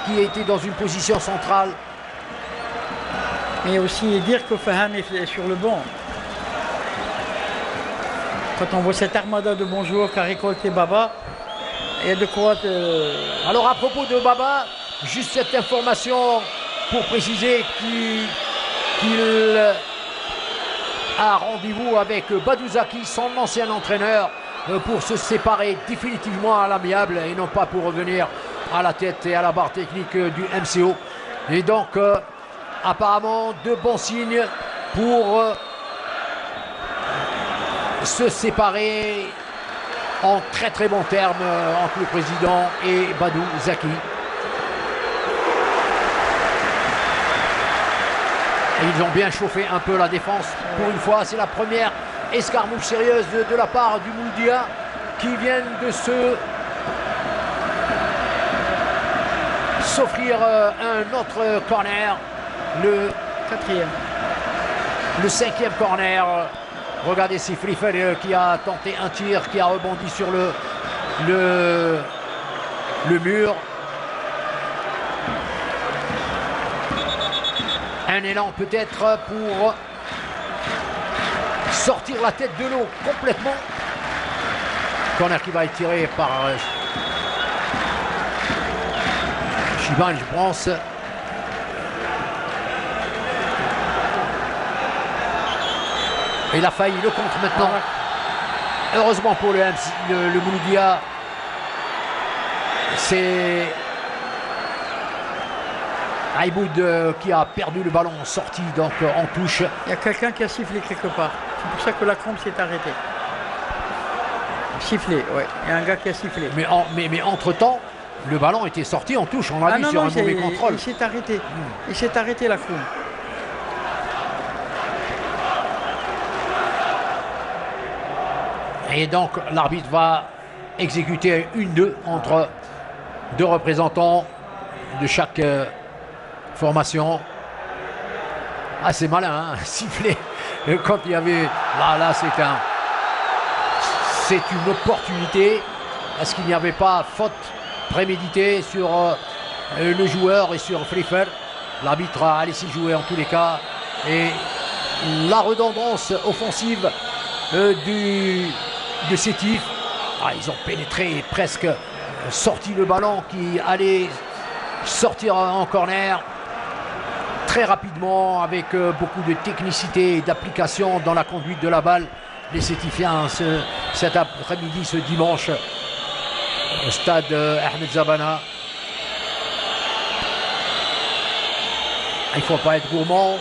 qui était dans une position centrale. Mais aussi dire que Faham est sur le banc. Quand on voit cette armada de bons joueurs qu'a récolté Baba, il y a de quoi... Alors à propos de Baba, juste cette information pour préciser qu'il a rendez-vous avec Badouzaki, son ancien entraîneur, pour se séparer définitivement à l'amiable et non pas pour revenir à la tête et à la barre technique du MCO. Et donc apparemment de bons signes pour se séparer en très très bons termes entre le président et Badouzaki. Et ils ont bien chauffé un peu la défense. Pour une fois, c'est la première escarmouche sérieuse de la part du Mouloudia qui viennent de s'offrir un autre corner, le quatrième. Le cinquième corner. Regardez, c'est Frifel qui a tenté un tir, qui a rebondi sur le mur. Un élan peut-être pour sortir la tête de l'eau complètement. Corner qui va être tiré par Chiban, je pense. Et il a failli le contre maintenant. Heureusement pour le Mouloudia, c'est Aïboud qui a perdu le ballon en sortie, donc en touche. Il y a quelqu'un qui a sifflé quelque part. C'est pour ça que la trompe s'est arrêtée. Sifflé, ouais. Il y a un gars qui a sifflé. Mais entre-temps, le ballon était sorti en touche. On l'a vu sur un mauvais contrôle. Il s'est arrêté. Il s'est arrêté la trompe. Et donc l'arbitre va exécuter une 2 entre deux représentants de chaque formation. Ah, c'est malin, hein, siffler quand il y avait... Là c'est une opportunité. Est-ce qu'il n'y avait pas faute préméditée sur le joueur et sur Frifel? L'arbitre a laissé jouer en tous les cas. Et la redondance offensive de Sétif. Ah, ils ont pénétré et presque sorti le ballon qui allait sortir en corner très rapidement avec beaucoup de technicité et d'application dans la conduite de la balle. Les Sétifiens cet après-midi, ce dimanche, au stade Ahmed Zabana. Il ne faut pas être gourmand.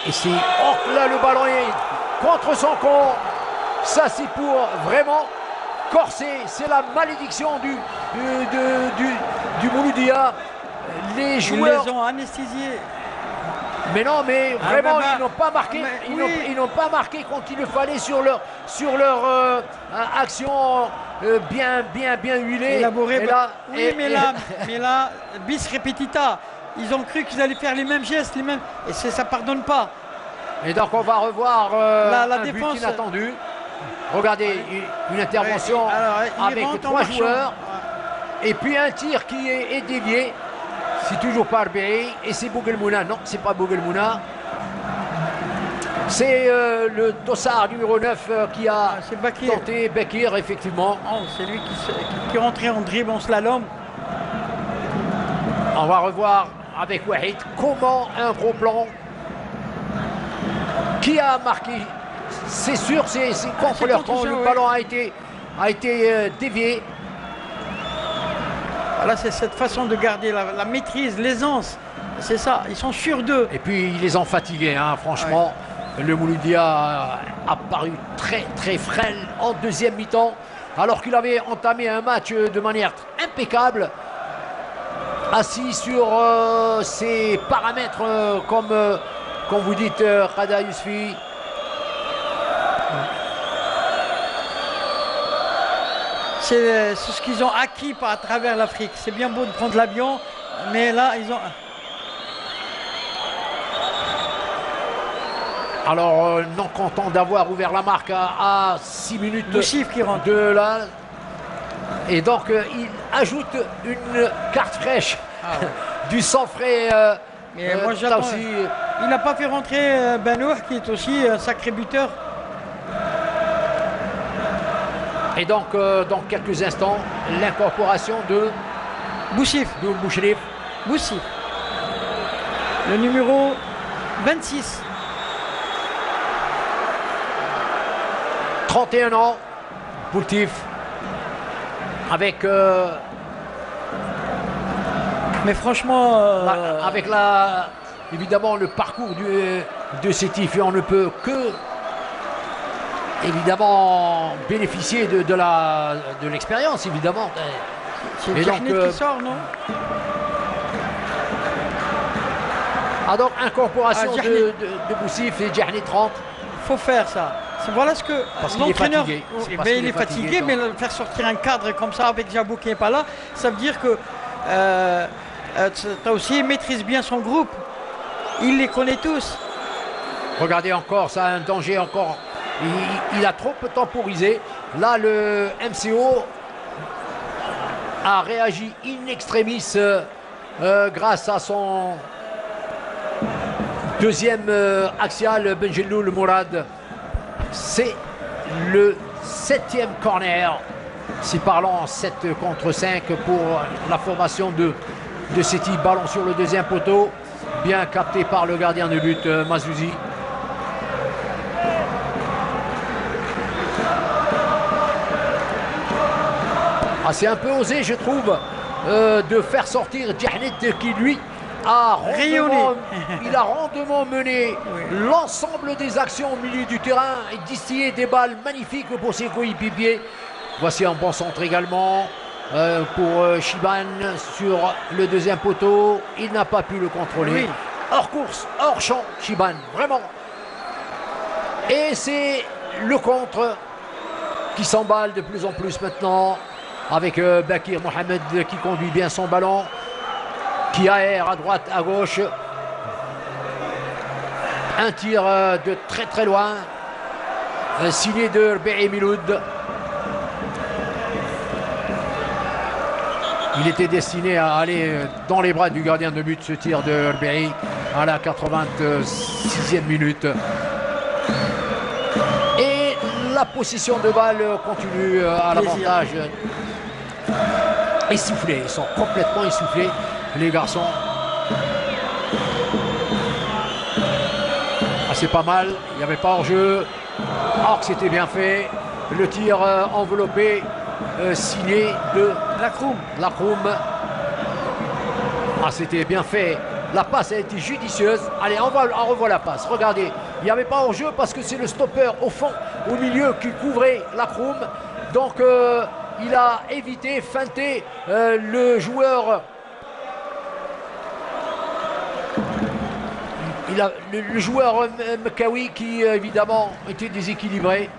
Et c'est... Oh, là, le ballon est contre son camp. Ça, c'est pour vraiment corser. C'est la malédiction du Mouloudia. Les joueurs... Ils les ont anesthésiés. Mais non, mais vraiment, ils n'ont pas marqué. Ils n'ont pas marqué quand il le fallait sur leur action bien huilée. Élaborée. Et là, mais là, bis repetita. Ils ont cru qu'ils allaient faire les mêmes gestes, et ça pardonne pas. Et donc on va revoir la un défense but inattendu. Regardez, une intervention avec 3 joueurs. Et puis un tir qui est dévié. C'est toujours pas Arberi. Et c'est Bougelmouna. Non, c'est pas Bougelmouna. C'est le dossard numéro 9 qui a tenté Bekir, effectivement. Oh, c'est lui qui est rentré en dribble en slalom. On va revoir avec Wahid comment un gros plan qui a marqué. C'est sûr, c'est contre leur camp. Le ballon a été dévié. Voilà, c'est cette façon de garder la maîtrise, l'aisance. C'est ça, ils sont sûrs d'eux. Et puis ils les ont fatigués, hein, franchement. Ouais. Le Mouloudia a paru très frêle en deuxième mi-temps. alors qu'il avait entamé un match de manière impeccable, assis sur ses paramètres comme vous dites, Khada Yousfi. C'est ce qu'ils ont acquis à travers l'Afrique. C'est bien beau de prendre l'avion, mais là, ils ont... Alors, non content d'avoir ouvert la marque à 6 minutes Bouchif qui rentre. de là. Et donc, il ajoute une carte fraîche, du sang frais. Mais moi, j'attends. Il n'a pas fait rentrer Benoît, qui est aussi un sacré buteur. Et donc, dans quelques instants, l'incorporation de Bouchif. Bouchif. Le numéro 26. 31 ans, Boutif. Avec... Mais franchement... avec évidemment le parcours de Sétif, et on ne peut que... évidemment bénéficier de l'expérience, évidemment. C'est Djahnet qui sort, non? Donc incorporation de Boussif et Djahnet 30. Il faut faire ça. Voilà ce que l'entraîneur... Il est fatigué, mais faire sortir un cadre comme ça avec Jabou qui n'est pas là, ça veut dire que aussi il maîtrise bien son groupe. Il les connaît tous. Regardez encore, ça a un danger encore. Il a trop temporisé. Là, le MCO a réagi in extremis grâce à son deuxième axial, Benjeloul Mourad. C'est le 7e corner. Si parlant 7 contre 5 pour la formation de Sétif. Ballon sur le deuxième poteau. Bien capté par le gardien de but, Mazouzi. C'est un peu osé, je trouve, de faire sortir Djahnet qui, lui, a rondement mené l'ensemble des actions au milieu du terrain et distillé des balles magnifiques pour ses coéquipiers. Voici un bon centre également pour Chiban sur le deuxième poteau. Il n'a pas pu le contrôler. Oui. Hors course, hors champ, Chiban, vraiment. Et c'est le contre qui s'emballe de plus en plus maintenant, avec Bakir Mohamed qui conduit bien son ballon, qui aère à droite, à gauche. Un tir de très très loin, signé de Rbe'i Miloud. Il était destiné à aller dans les bras du gardien de but, ce tir de Rbe'i à la 86e minute. Et la possession de balle continue à l'avantage. Essoufflés, ils sont complètement essoufflés, les garçons. C'est pas mal, il n'y avait pas hors-jeu. Or que c'était bien fait. Le tir enveloppé, signé de Lacroum. C'était bien fait. La passe a été judicieuse. Allez, on revoit la passe. Regardez, il n'y avait pas hors-jeu parce que c'est le stopper au fond, au milieu, qui couvrait Lacroum. Donc il a évité, feinté le joueur. Le joueur Mekawi qui évidemment était déséquilibré.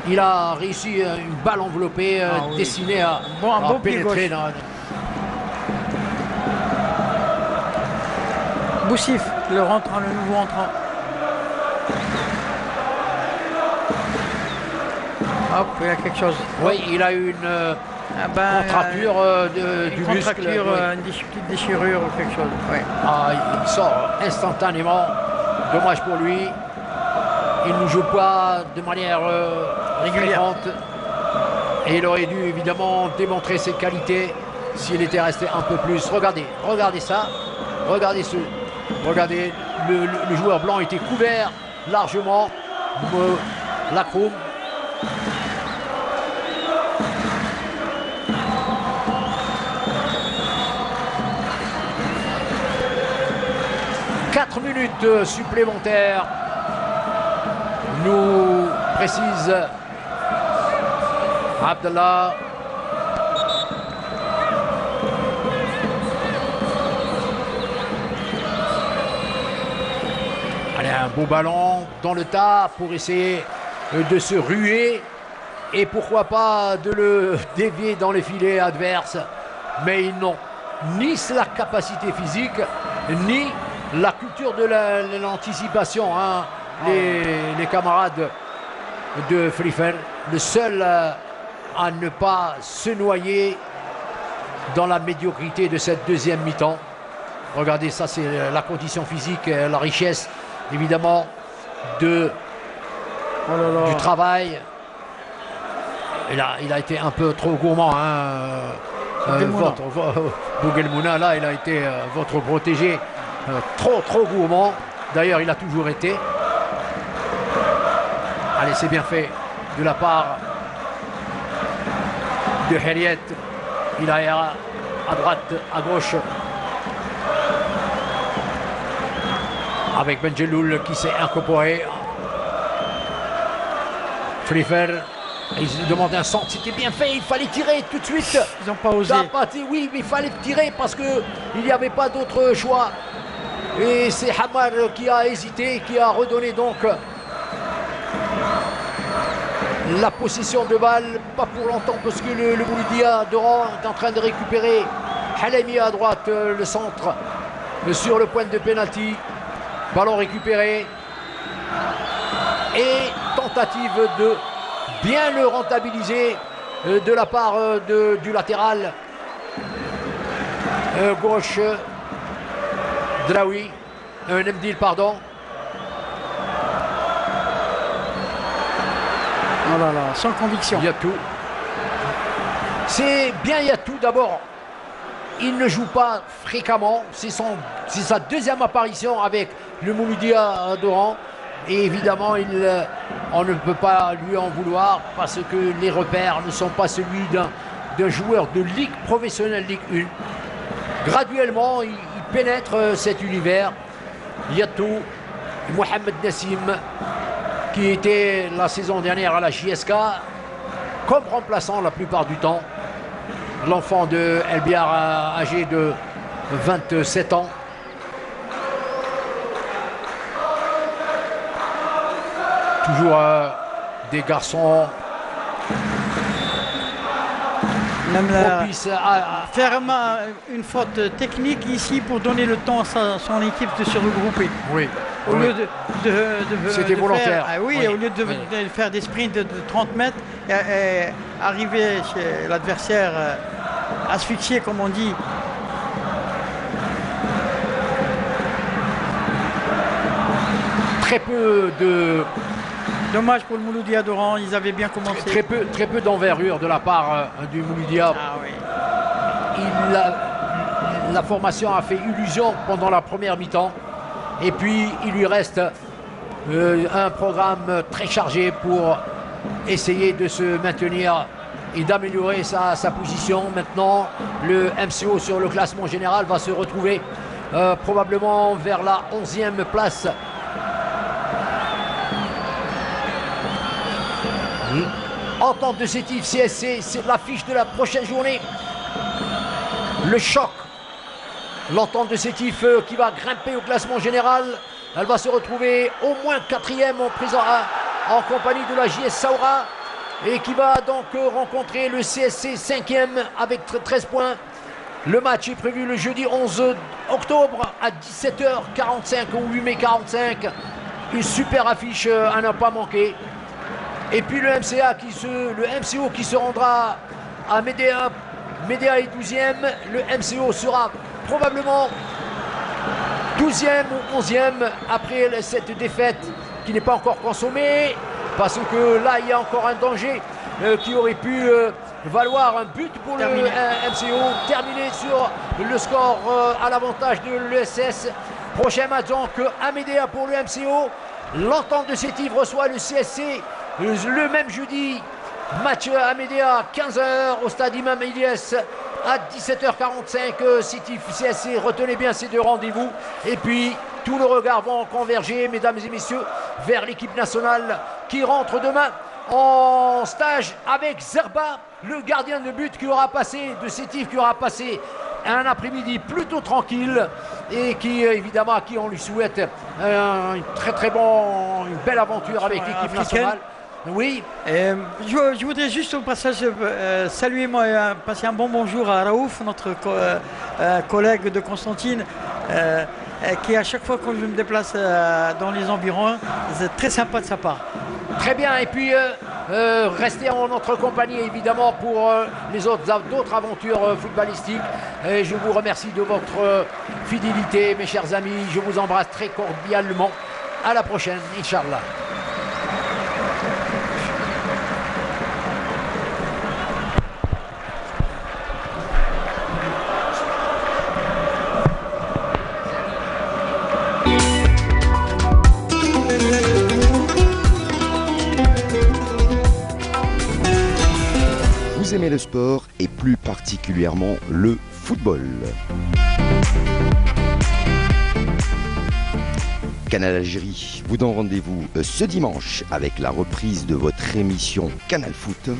Il a réussi une balle enveloppée destinée à pénétrer dans... Boussif, le nouveau rentrant. Hop, il y a quelque chose. Oui, il a eu une contracture du muscle. Une petite déchirure ou quelque chose. Oui. Il sort instantanément. Dommage pour lui. Il ne joue pas de manière régulière. Et il aurait dû évidemment démontrer ses qualités s'il était resté un peu plus. Regardez ça. Regardez, le joueur blanc était couvert largement. Lacroum. Quatre minutes supplémentaires, nous précise Abdallah. Allez, un beau ballon dans le tas pour essayer de se ruer et pourquoi pas de le dévier dans les filets adverses. Mais ils n'ont ni la capacité physique, ni la culture de l'anticipation. Hein. Les camarades de Frifer, le seul à ne pas se noyer dans la médiocrité de cette deuxième mi-temps. Regardez, ça c'est la condition physique, la richesse évidemment du travail. Il a été un peu trop gourmand. Hein, Bouguelmouna, là, il a été votre protégé. Trop gourmand. D'ailleurs, il a toujours été. Allez, c'est bien fait de la part de Heriet. Il a à droite, à gauche. Avec Benjeloul qui s'est incorporé. Frifer, ils demandaient un centre, c'était bien fait, il fallait tirer tout de suite. Ils n'ont pas osé. Oui, mais il fallait tirer parce qu'il n'y avait pas d'autre choix. Et c'est Hamar qui a hésité, qui a redonné donc la possession de balle, pas pour longtemps parce que le Mouloudia d'Oran est en train de récupérer. Halemi à droite, le centre sur le point de pénalty. Ballon récupéré et tentative de bien le rentabiliser de la part du latéral gauche Draoui, Nemdil pardon. Oh là là, sans conviction. Yatou. C'est bien Yatou d'abord. Il ne joue pas fréquemment, c'est sa deuxième apparition avec le Mouloudia d'Oran. Et évidemment, on ne peut pas lui en vouloir parce que les repères ne sont pas celui d'un joueur de Ligue professionnelle Ligue 1. Graduellement, il pénètre cet univers. Yatou, Mohamed Nassim, qui était la saison dernière à la JSK, comme remplaçant la plupart du temps. L'enfant de El Biar âgé de 27 ans. Toujours des garçons propices à faire une faute technique ici pour donner le temps à son équipe de se regrouper. Oui. Au lieu c'était volontaire. Au lieu de faire des sprints de 30 mètres et arriver chez l'adversaire asphyxié, comme on dit. Très peu de... Dommage pour le Mouloudia d'Oran, ils avaient bien commencé. Très peu d'envergure de la part du Mouloudia. Ah oui. La formation a fait illusion pendant la première mi-temps. Et puis, il lui reste un programme très chargé pour essayer de se maintenir et d'améliorer sa position. Maintenant, le MCO sur le classement général va se retrouver probablement vers la 11e place. Entente de Sétif, CSC, c'est l'affiche de la prochaine journée. Le choc. L'entente de Sétif qui va grimper au classement général. Elle va se retrouver au moins 4e en compagnie de la JS Saoura. Et qui va donc rencontrer le CSC 5e avec 13 points. Le match est prévu le jeudi 11 octobre à 17h45 ou 8 mai 45. Une super affiche à ne pas manquer. Et puis le MCO qui se rendra à Médéa. Médéa est 12e. Le MCO sera probablement 12e ou 11e après cette défaite qui n'est pas encore consommée. Parce que là, il y a encore un danger qui aurait pu valoir un but pour le MCO. Terminé sur le score à l'avantage de l'ESS. Prochain match donc à Médéa pour le MCO. L'entente de Sétif reçoit le CSC le même jeudi. Match à Médéa, 15h au stade Imam Ilyes à 17h45. Sétif CSC, retenez bien ces deux rendez-vous. Et puis, tous nos regards vont converger, mesdames et messieurs, vers l'équipe nationale qui rentre demain en stage avec Zerba, le gardien de but qui aura passé, de Sétif, qui aura passé un après-midi plutôt tranquille et qui évidemment à qui on lui souhaite une une belle aventure avec l'équipe nationale. Oui. Je voudrais juste au passage saluer, passer un bon bonjour à Raouf, notre collègue de Constantine, qui à chaque fois que je me déplace dans les environs, c'est très sympa de sa part. Très bien, et puis restez en notre compagnie évidemment pour d'autres aventures footballistiques. Et je vous remercie de votre fidélité, mes chers amis. Je vous embrasse très cordialement. À la prochaine, Inch'Allah. Vous aimez le sport et plus particulièrement le football. Canal Algérie vous donne rendez-vous ce dimanche avec la reprise de votre émission Canal Foot.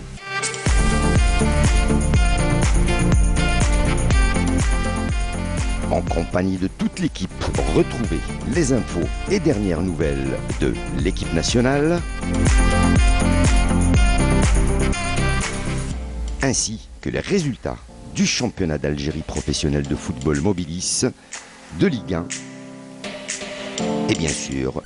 En compagnie de toute l'équipe, retrouvez les infos et dernières nouvelles de l'équipe nationale, ainsi que les résultats du championnat d'Algérie professionnel de football Mobilis, de Ligue 1 et bien sûr